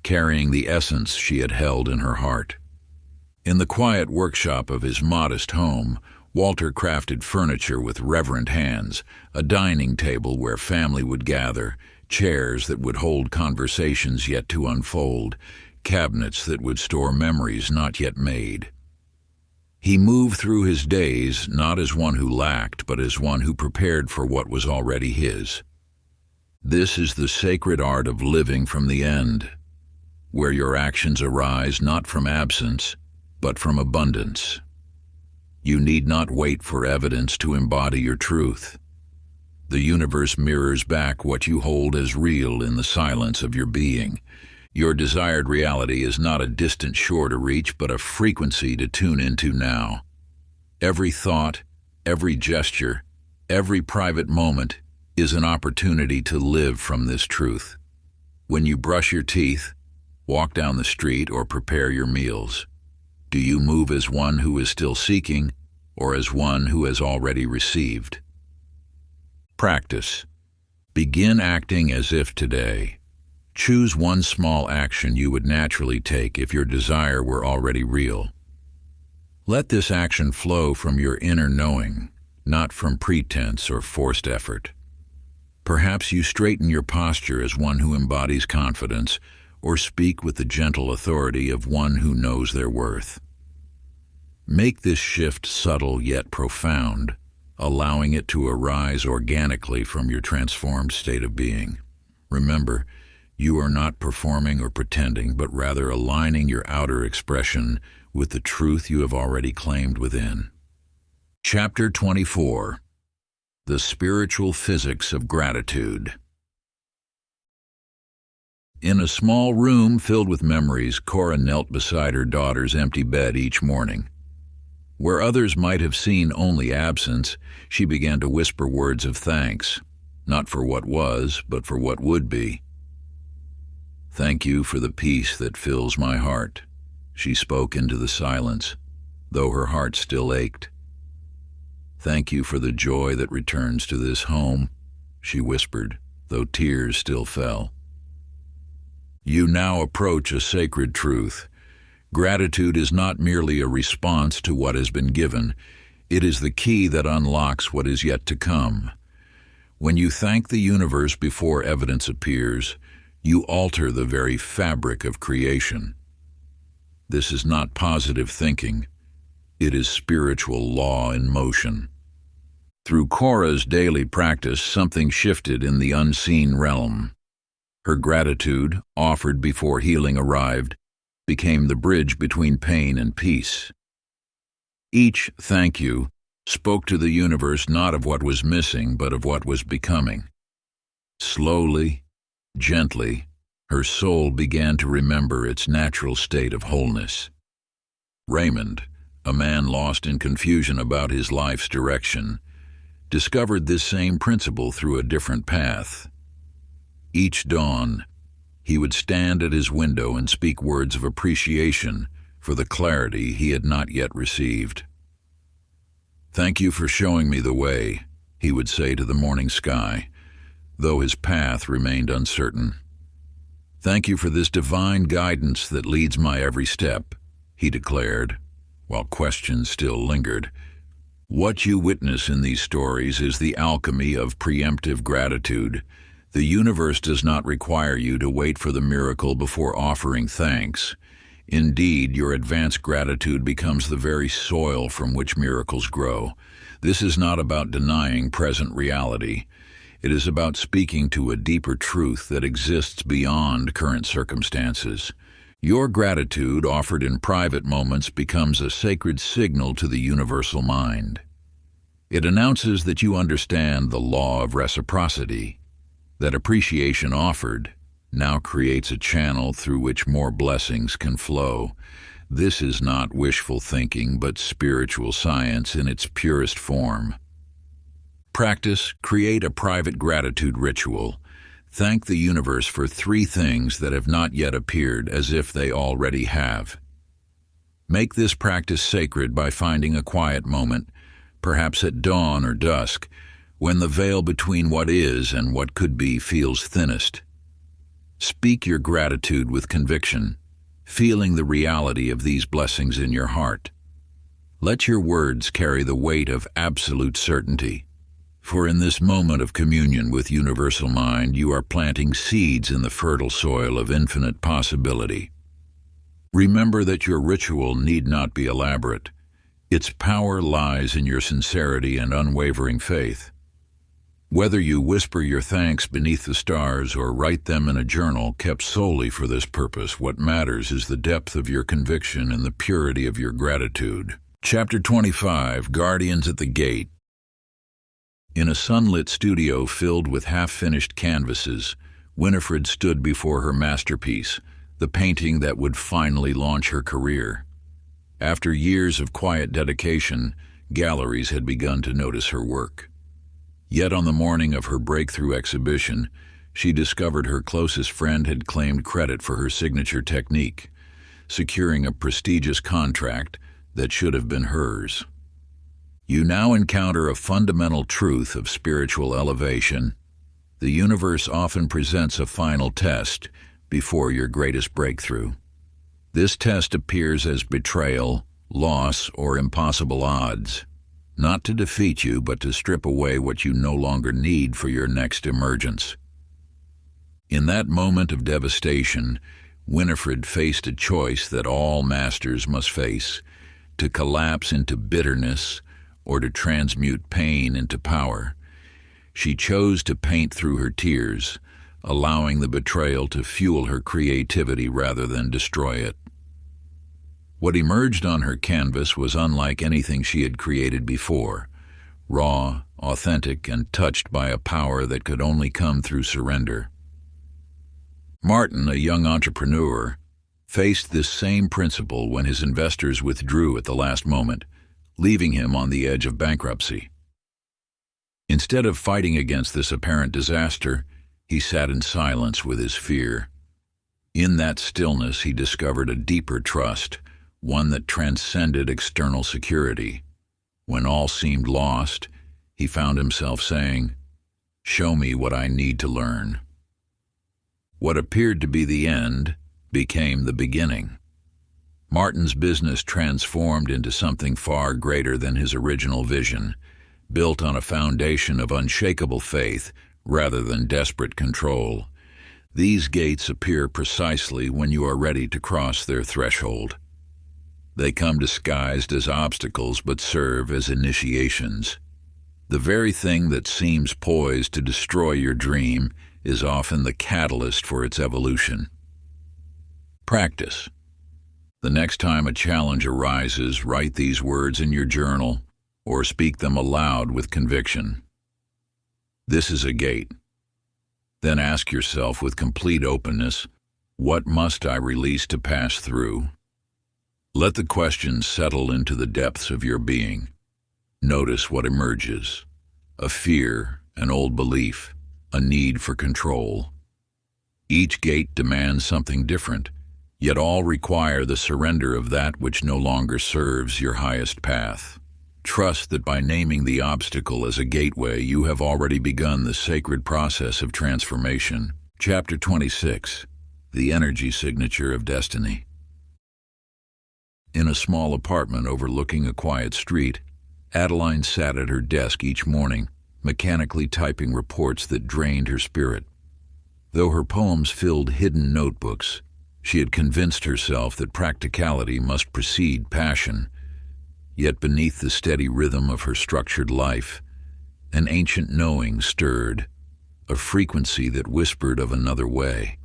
carrying the essence she had held in her heart. In the quiet workshop of his modest home, Walter crafted furniture with reverent hands, a dining table where family would gather, chairs that would hold conversations yet to unfold, cabinets that would store memories not yet made. He moved through his days not as one who lacked, but as one who prepared for what was already his. This is the sacred art of living from the end, where your actions arise not from absence, but from abundance. You need not wait for evidence to embody your truth. The universe mirrors back what you hold as real in the silence of your being. Your desired reality is not a distant shore to reach, but a frequency to tune into now. Every thought, every gesture, every private moment is an opportunity to live from this truth. When you brush your teeth, walk down the street, or prepare your meals, do you move as one who is still seeking, or as one who has already received? Practice. Begin acting as if today. Choose one small action you would naturally take if your desire were already real. Let this action flow from your inner knowing, not from pretense or forced effort. Perhaps you straighten your posture as one who embodies confidence, or speak with the gentle authority of one who knows their worth. Make this shift subtle yet profound, allowing it to arise organically from your transformed state of being. Remember, you are not performing or pretending, but rather aligning your outer expression with the truth you have already claimed within. Chapter 24. The Spiritual Physics of Gratitude. In a small room filled with memories, Cora knelt beside her daughter's empty bed each morning. Where others might have seen only absence, she began to whisper words of thanks, not for what was, but for what would be. "Thank you for the peace that fills my heart," she spoke into the silence, though her heart still ached. "Thank you for the joy that returns to this home," she whispered, though tears still fell. You now approach a sacred truth. Gratitude is not merely a response to what has been given. It is the key that unlocks what is yet to come. When you thank the universe before evidence appears, you alter the very fabric of creation. This is not positive thinking. It is spiritual law in motion. Through Cora's daily practice, something shifted in the unseen realm. Her gratitude, offered before healing arrived, became the bridge between pain and peace. Each thank you spoke to the universe not of what was missing, but of what was becoming. Slowly, gently, her soul began to remember its natural state of wholeness. Raymond, a man lost in confusion about his life's direction, discovered this same principle through a different path. Each dawn, he would stand at his window and speak words of appreciation for the clarity he had not yet received. "Thank you for showing me the way," he would say to the morning sky, though his path remained uncertain. "Thank you for this divine guidance that leads my every step," he declared, while questions still lingered. What you witness in these stories is the alchemy of preemptive gratitude. The universe does not require you to wait for the miracle before offering thanks. Indeed, your advanced gratitude becomes the very soil from which miracles grow. This is not about denying present reality. It is about speaking to a deeper truth that exists beyond current circumstances. Your gratitude, offered in private moments, becomes a sacred signal to the universal mind. It announces that you understand the law of reciprocity, that appreciation offered now creates a channel through which more blessings can flow. This is not wishful thinking, but spiritual science in its purest form. Practice, create a private gratitude ritual. Thank the universe for 3 things that have not yet appeared as if they already have. Make this practice sacred by finding a quiet moment, perhaps at dawn or dusk, when the veil between what is and what could be feels thinnest. Speak your gratitude with conviction, feeling the reality of these blessings in your heart. Let your words carry the weight of absolute certainty, for in this moment of communion with universal mind, you are planting seeds in the fertile soil of infinite possibility. Remember that your ritual need not be elaborate. Its power lies in your sincerity and unwavering faith. Whether you whisper your thanks beneath the stars or write them in a journal kept solely for this purpose, what matters is the depth of your conviction and the purity of your gratitude. Chapter 25, Guardians at the Gate. In a sunlit studio filled with half-finished canvases, Winifred stood before her masterpiece, the painting that would finally launch her career. After years of quiet dedication, galleries had begun to notice her work. Yet on the morning of her breakthrough exhibition, she discovered her closest friend had claimed credit for her signature technique, securing a prestigious contract that should have been hers. You now encounter a fundamental truth of spiritual elevation. The universe often presents a final test before your greatest breakthrough. This test appears as betrayal, loss, or impossible odds, not to defeat you, but to strip away what you no longer need for your next emergence. In that moment of devastation, Winifred faced a choice that all masters must face: to collapse into bitterness or to transmute pain into power. She chose to paint through her tears, allowing the betrayal to fuel her creativity rather than destroy it. What emerged on her canvas was unlike anything she had created before, raw, authentic, and touched by a power that could only come through surrender. Martin, a young entrepreneur, faced this same principle when his investors withdrew at the last moment, leaving him on the edge of bankruptcy. Instead of fighting against this apparent disaster, he sat in silence with his fear. In that stillness, he discovered a deeper trust, one that transcended external security. When all seemed lost, he found himself saying, "Show me what I need to learn." What appeared to be the end became the beginning. Martin's business transformed into something far greater than his original vision, built on a foundation of unshakable faith rather than desperate control. These gates appear precisely when you are ready to cross their threshold. They come disguised as obstacles but serve as initiations. The very thing that seems poised to destroy your dream is often the catalyst for its evolution. Practice. The next time a challenge arises, write these words in your journal or speak them aloud with conviction. This is a gate. Then ask yourself with complete openness, what must I release to pass through? Let the question settle into the depths of your being. Notice what emerges: a fear, an old belief, a need for control. Each gate demands something different, yet all require the surrender of that which no longer serves your highest path. Trust that by naming the obstacle as a gateway, you have already begun the sacred process of transformation. Chapter 26. The Energy Signature of Destiny. In a small apartment overlooking a quiet street, Adeline sat at her desk each morning, mechanically typing reports that drained her spirit. Though her poems filled hidden notebooks, she had convinced herself that practicality must precede passion. Yet beneath the steady rhythm of her structured life, an ancient knowing stirred, a frequency that whispered of another way.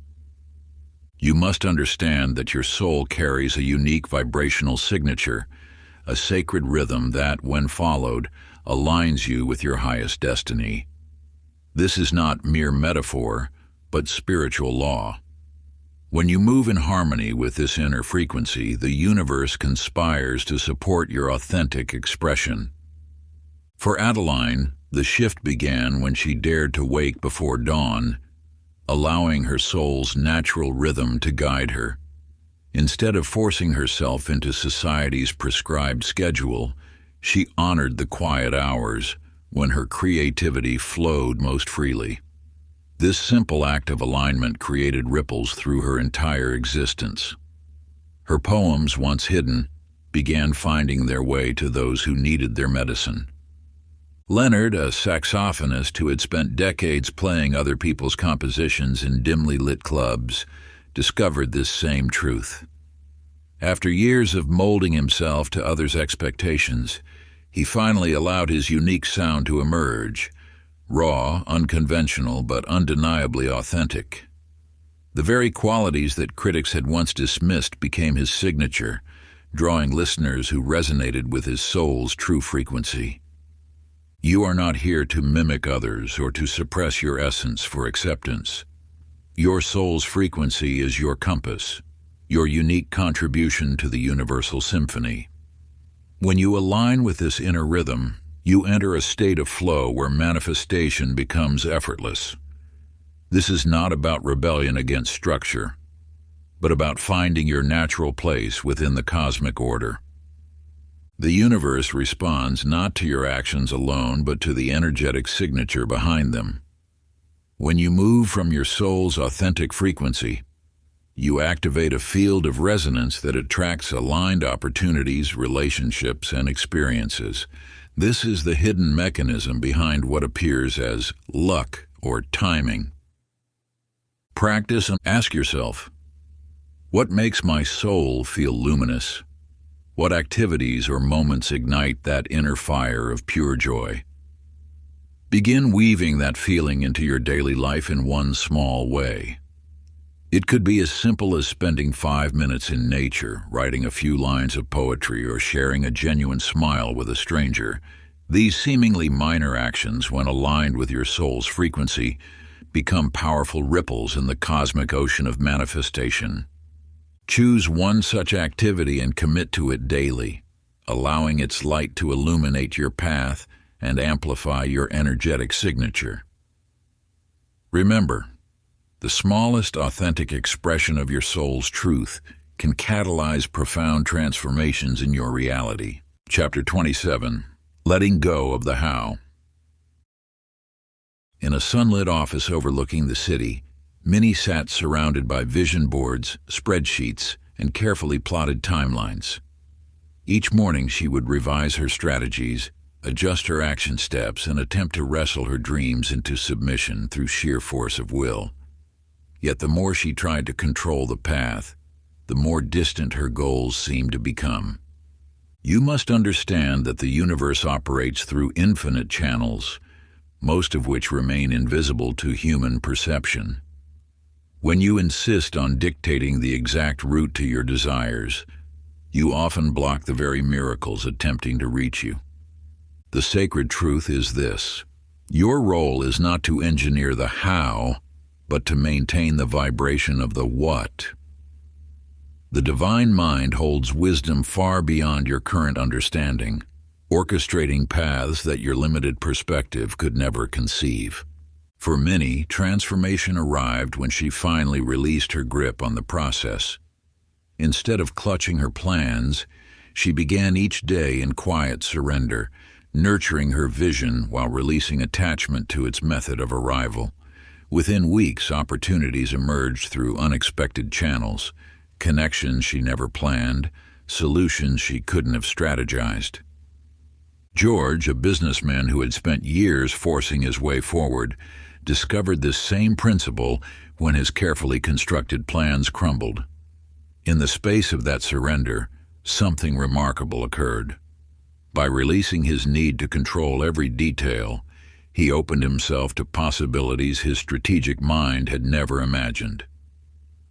You must understand that your soul carries a unique vibrational signature, a sacred rhythm that, when followed, aligns you with your highest destiny. This is not mere metaphor, but spiritual law. When you move in harmony with this inner frequency, the universe conspires to support your authentic expression. For Adeline, the shift began when she dared to wake before dawn, allowing her soul's natural rhythm to guide her. Instead of forcing herself into society's prescribed schedule, she honored the quiet hours when her creativity flowed most freely. This simple act of alignment created ripples through her entire existence. Her poems, once hidden, began finding their way to those who needed their medicine. Leonard, a saxophonist who had spent decades playing other people's compositions in dimly lit clubs, discovered this same truth. After years of molding himself to others' expectations, he finally allowed his unique sound to emerge. Raw, unconventional, but undeniably authentic. The very qualities that critics had once dismissed became his signature, drawing listeners who resonated with his soul's true frequency. You are not here to mimic others or to suppress your essence for acceptance. Your soul's frequency is your compass, your unique contribution to the universal symphony. When you align with this inner rhythm, you enter a state of flow where manifestation becomes effortless. This is not about rebellion against structure, but about finding your natural place within the cosmic order. The universe responds not to your actions alone, but to the energetic signature behind them. When you move from your soul's authentic frequency, you activate a field of resonance that attracts aligned opportunities, relationships, and experiences. This is the hidden mechanism behind what appears as luck or timing. Practice and ask yourself, what makes my soul feel luminous? What activities or moments ignite that inner fire of pure joy? Begin weaving that feeling into your daily life in one small way. It could be as simple as spending 5 minutes in nature, writing a few lines of poetry, or sharing a genuine smile with a stranger. These seemingly minor actions, when aligned with your soul's frequency, become powerful ripples in the cosmic ocean of manifestation. Choose one such activity and commit to it daily, allowing its light to illuminate your path and amplify your energetic signature. Remember, the smallest authentic expression of your soul's truth can catalyze profound transformations in your reality. Chapter 27. Letting Go of the How. In a sunlit office overlooking the city, Minnie sat surrounded by vision boards, spreadsheets, and carefully plotted timelines. Each morning she would revise her strategies, adjust her action steps, and attempt to wrestle her dreams into submission through sheer force of will. Yet the more she tried to control the path, the more distant her goals seemed to become. You must understand that the universe operates through infinite channels, most of which remain invisible to human perception. When you insist on dictating the exact route to your desires, you often block the very miracles attempting to reach you. The sacred truth is this: your role is not to engineer the how, but to maintain the vibration of the what. The divine mind holds wisdom far beyond your current understanding, orchestrating paths that your limited perspective could never conceive. For Minnie, transformation arrived when she finally released her grip on the process. Instead of clutching her plans, she began each day in quiet surrender, nurturing her vision while releasing attachment to its method of arrival. Within weeks, opportunities emerged through unexpected channels, connections she never planned, solutions she couldn't have strategized. George, a businessman who had spent years forcing his way forward, discovered this same principle when his carefully constructed plans crumbled. In the space of that surrender, something remarkable occurred. By releasing his need to control every detail, he opened himself to possibilities his strategic mind had never imagined.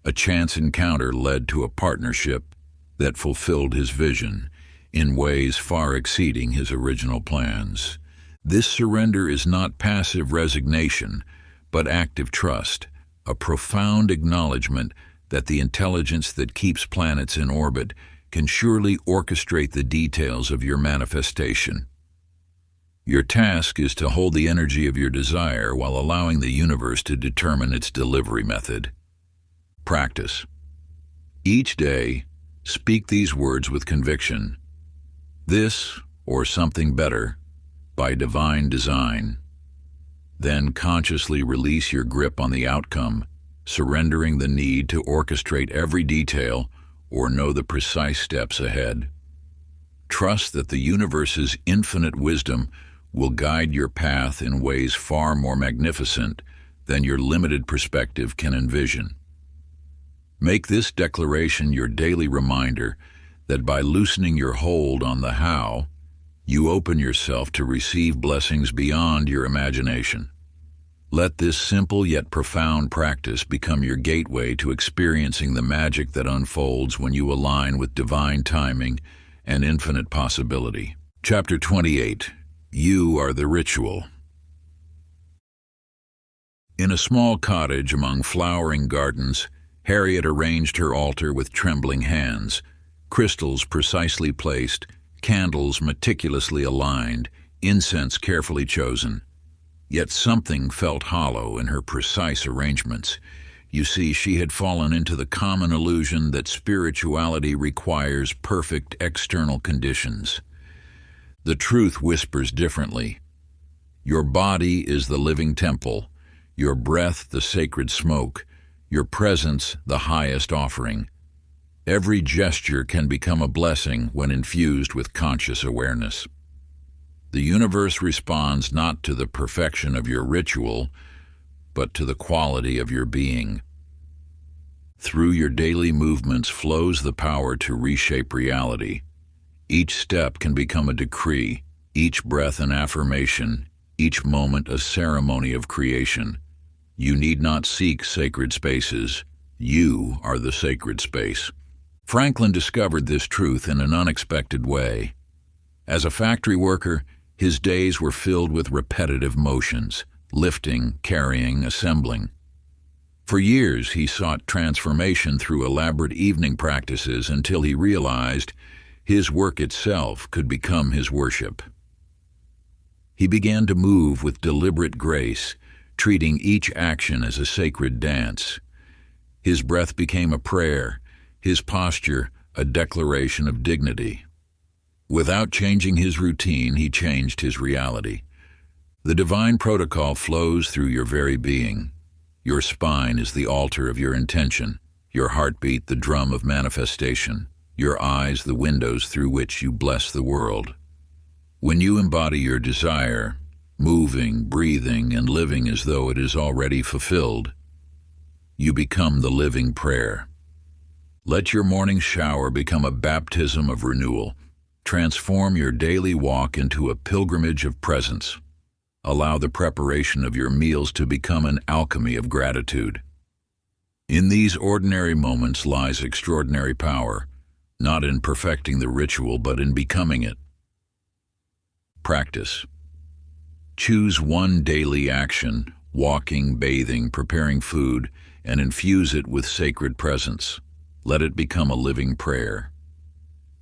A chance encounter led to a partnership that fulfilled his vision in ways far exceeding his original plans. This surrender is not passive resignation, but active trust, a profound acknowledgement that the intelligence that keeps planets in orbit can surely orchestrate the details of your manifestation. Your task is to hold the energy of your desire while allowing the universe to determine its delivery method. Practice. Each day, speak these words with conviction: this, or something better, by divine design. Then consciously release your grip on the outcome, surrendering the need to orchestrate every detail or know the precise steps ahead. Trust that the universe's infinite wisdom will guide your path in ways far more magnificent than your limited perspective can envision. Make this declaration your daily reminder that by loosening your hold on the how, you open yourself to receive blessings beyond your imagination. Let this simple yet profound practice become your gateway to experiencing the magic that unfolds when you align with divine timing and infinite possibility. Chapter 28. You are the ritual. In a small cottage among flowering gardens, Harriet arranged her altar with trembling hands, crystals precisely placed, candles meticulously aligned, incense carefully chosen. Yet something felt hollow in her precise arrangements. You see, she had fallen into the common illusion that spirituality requires perfect external conditions. The truth whispers differently. Your body is the living temple, your breath the sacred smoke, your presence the highest offering. Every gesture can become a blessing when infused with conscious awareness. The universe responds not to the perfection of your ritual, but to the quality of your being. Through your daily movements flows the power to reshape reality. Each step can become a decree, each breath an affirmation, each moment a ceremony of creation. You need not seek sacred spaces. You are the sacred space. Franklin discovered this truth in an unexpected way. As a factory worker, his days were filled with repetitive motions, lifting, carrying, assembling. For years, he sought transformation through elaborate evening practices until he realized his work itself could become his worship. He began to move with deliberate grace, treating each action as a sacred dance. His breath became a prayer, his posture a declaration of dignity. Without changing his routine, he changed his reality. The divine protocol flows through your very being. Your spine is the altar of your intention, your heartbeat the drum of manifestation, your eyes the windows through which you bless the world. When you embody your desire, moving, breathing, and living as though it is already fulfilled, you become the living prayer. Let your morning shower become a baptism of renewal. Transform your daily walk into a pilgrimage of presence. Allow the preparation of your meals to become an alchemy of gratitude. In these ordinary moments lies extraordinary power, not in perfecting the ritual, but in becoming it. Practice. Choose one daily action, walking, bathing, preparing food, and infuse it with sacred presence. Let it become a living prayer.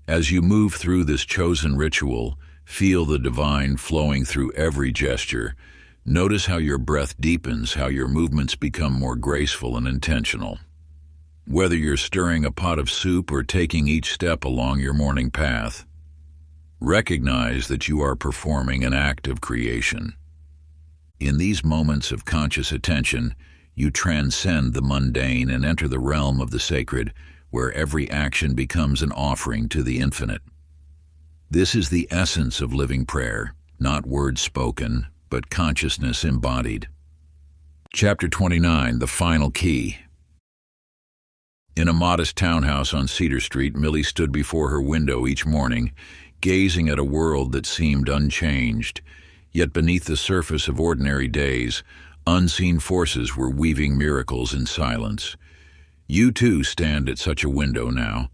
As you move through this chosen ritual, feel the divine flowing through every gesture. Notice how your breath deepens, how your movements become more graceful and intentional. Whether you're stirring a pot of soup or taking each step along your morning path, recognize that you are performing an act of creation. In these moments of conscious attention, you transcend the mundane and enter the realm of the sacred, where every action becomes an offering to the infinite. This is the essence of living prayer, not words spoken, but consciousness embodied. Chapter 29, The Final Key. In a modest townhouse on Cedar Street, Millie stood before her window each morning, gazing at a world that seemed unchanged. Yet beneath the surface of ordinary days, unseen forces were weaving miracles in silence. You too stand at such a window now,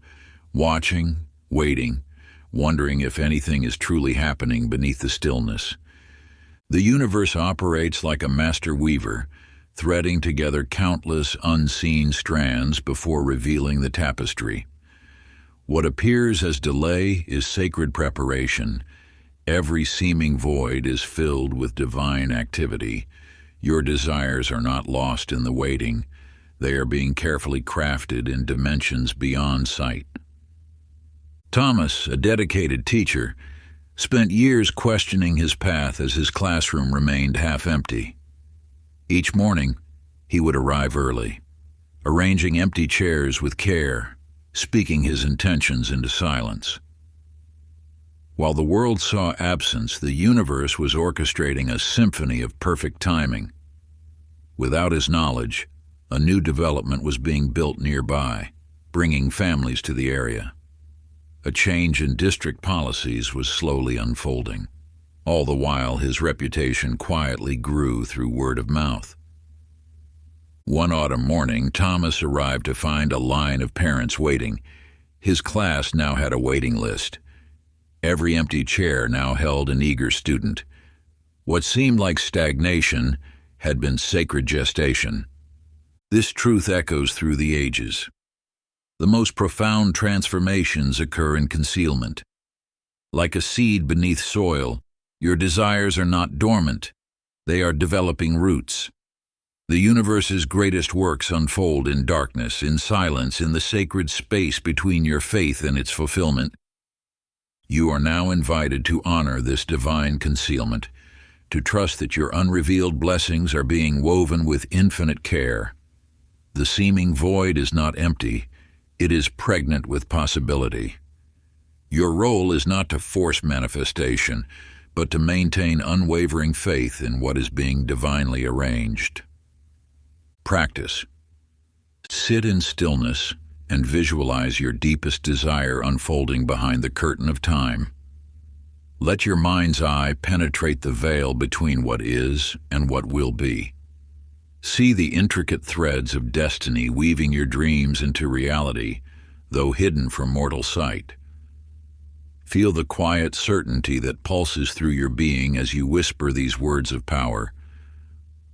watching, waiting, wondering if anything is truly happening beneath the stillness. The universe operates like a master weaver, threading together countless unseen strands before revealing the tapestry. What appears as delay is sacred preparation. Every seeming void is filled with divine activity. Your desires are not lost in the waiting. They are being carefully crafted in dimensions beyond sight. Thomas, a dedicated teacher, spent years questioning his path as his classroom remained half empty. Each morning, he would arrive early, arranging empty chairs with care, speaking his intentions into silence. While the world saw absence, the universe was orchestrating a symphony of perfect timing. Without his knowledge, a new development was being built nearby, bringing families to the area. A change in district policies was slowly unfolding. All the while, his reputation quietly grew through word of mouth. One autumn morning, Thomas arrived to find a line of parents waiting. His class now had a waiting list. Every empty chair now held an eager student. What seemed like stagnation had been sacred gestation. This truth echoes through the ages. The most profound transformations occur in concealment. Like a seed beneath soil, your desires are not dormant. They are developing roots. The universe's greatest works unfold in darkness, in silence, in the sacred space between your faith and its fulfillment. You are now invited to honor this divine concealment, to trust that your unrevealed blessings are being woven with infinite care. The seeming void is not empty. It is pregnant with possibility. Your role is not to force manifestation, but to maintain unwavering faith in what is being divinely arranged. Practice. Sit in stillness and visualize your deepest desire unfolding behind the curtain of time. Let your mind's eye penetrate the veil between what is and what will be. See the intricate threads of destiny weaving your dreams into reality, though hidden from mortal sight. Feel the quiet certainty that pulses through your being as you whisper these words of power.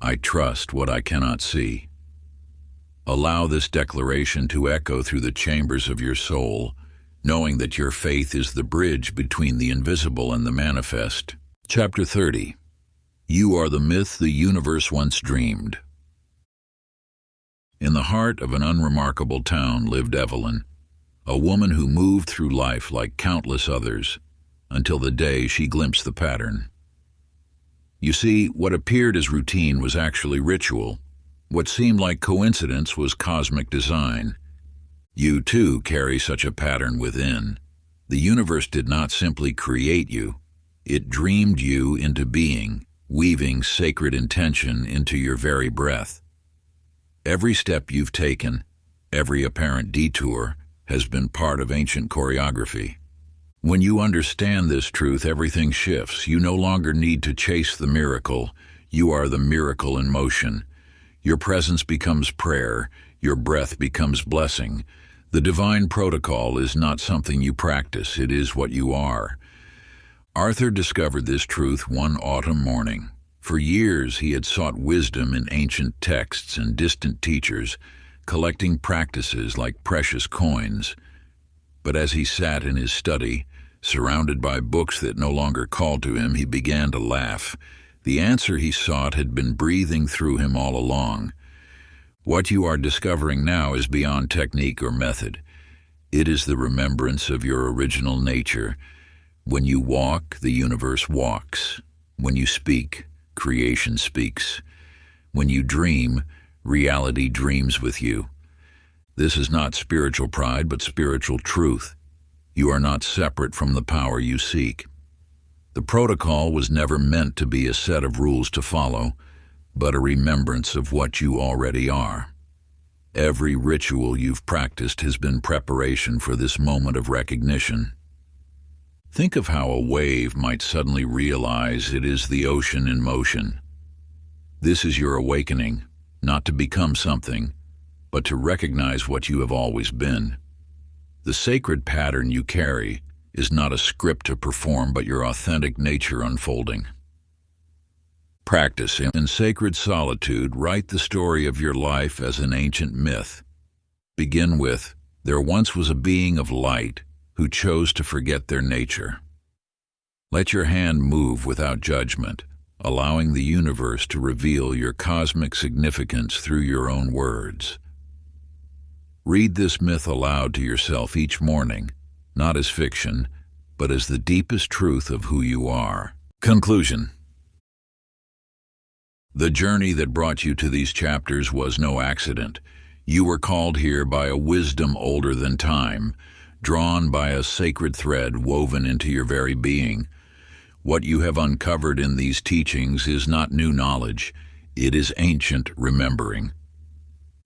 I trust what I cannot see. Allow this declaration to echo through the chambers of your soul, knowing that your faith is the bridge between the invisible and the manifest. Chapter 30. You are the myth the universe once dreamed. In the heart of an unremarkable town lived Evelyn, a woman who moved through life like countless others, until the day she glimpsed the pattern. You see, what appeared as routine was actually ritual. What seemed like coincidence was cosmic design. You too carry such a pattern within. The universe did not simply create you. It dreamed you into being, weaving sacred intention into your very breath. Every step you've taken, every apparent detour, has been part of ancient choreography. When you understand this truth, everything shifts. You no longer need to chase the miracle. You are the miracle in motion. Your presence becomes prayer. Your breath becomes blessing. The divine protocol is not something you practice. It is what you are. Arthur discovered this truth one autumn morning. For years he had sought wisdom in ancient texts and distant teachers, collecting practices like precious coins. But as he sat in his study, surrounded by books that no longer called to him, he began to laugh. The answer he sought had been breathing through him all along. What you are discovering now is beyond technique or method. It is the remembrance of your original nature. When you walk, the universe walks. When you speak, creation speaks. When you dream, reality dreams with you. This is not spiritual pride, but spiritual truth. You are not separate from the power you seek. The protocol was never meant to be a set of rules to follow, but a remembrance of what you already are. Every ritual you've practiced has been preparation for this moment of recognition. Think of how a wave might suddenly realize it is the ocean in motion. This is your awakening, not to become something, but to recognize what you have always been. The sacred pattern you carry is not a script to perform, but your authentic nature unfolding. Practice in sacred solitude. Write the story of your life as an ancient myth. Begin with, there once was a being of light who chose to forget their nature. Let your hand move without judgment, allowing the universe to reveal your cosmic significance through your own words. Read this myth aloud to yourself each morning, not as fiction, but as the deepest truth of who you are. Conclusion. The journey that brought you to these chapters was no accident. You were called here by a wisdom older than time, drawn by a sacred thread woven into your very being. What you have uncovered in these teachings is not new knowledge, it is ancient remembering.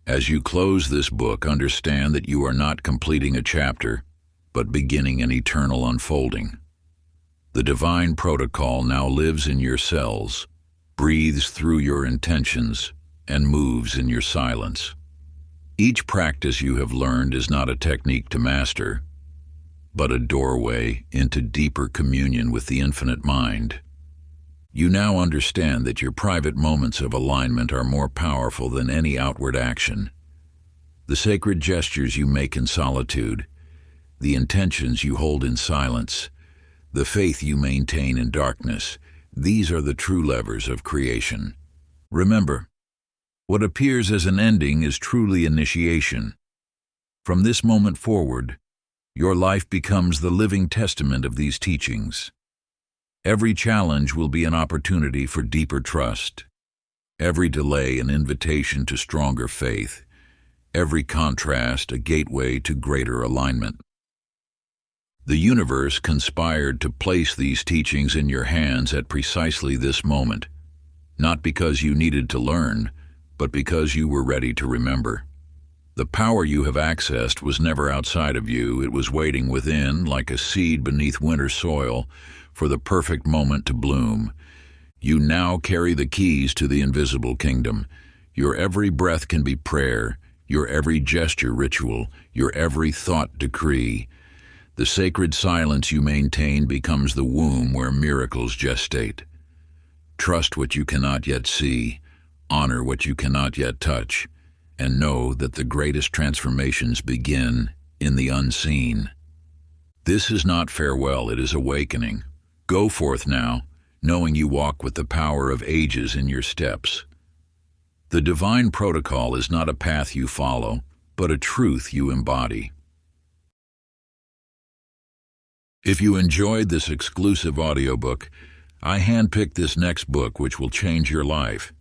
As you close this book, understand that you are not completing a chapter, but beginning an eternal unfolding. The divine protocol now lives in your cells, breathes through your intentions, and moves in your silence. Each practice you have learned is not a technique to master, but a doorway into deeper communion with the infinite mind. You now understand that your private moments of alignment are more powerful than any outward action. The sacred gestures you make in solitude, the intentions you hold in silence, the faith you maintain in darkness, these are the true levers of creation. Remember, what appears as an ending is truly initiation. From this moment forward, your life becomes the living testament of these teachings. Every challenge will be an opportunity for deeper trust. Every delay an invitation to stronger faith. Every contrast a gateway to greater alignment. The universe conspired to place these teachings in your hands at precisely this moment, not because you needed to learn, but because you were ready to remember. The power you have accessed was never outside of you. It was waiting within, like a seed beneath winter soil, for the perfect moment to bloom. You now carry the keys to the invisible kingdom. Your every breath can be prayer, your every gesture ritual, your every thought decree. The sacred silence you maintain becomes the womb where miracles gestate. Trust what you cannot yet see, honor what you cannot yet touch, and know that the greatest transformations begin in the unseen. This is not farewell, it is awakening. Go forth now, knowing you walk with the power of ages in your steps. The divine protocol is not a path you follow, but a truth you embody. If you enjoyed this exclusive audiobook, I handpicked this next book which will change your life.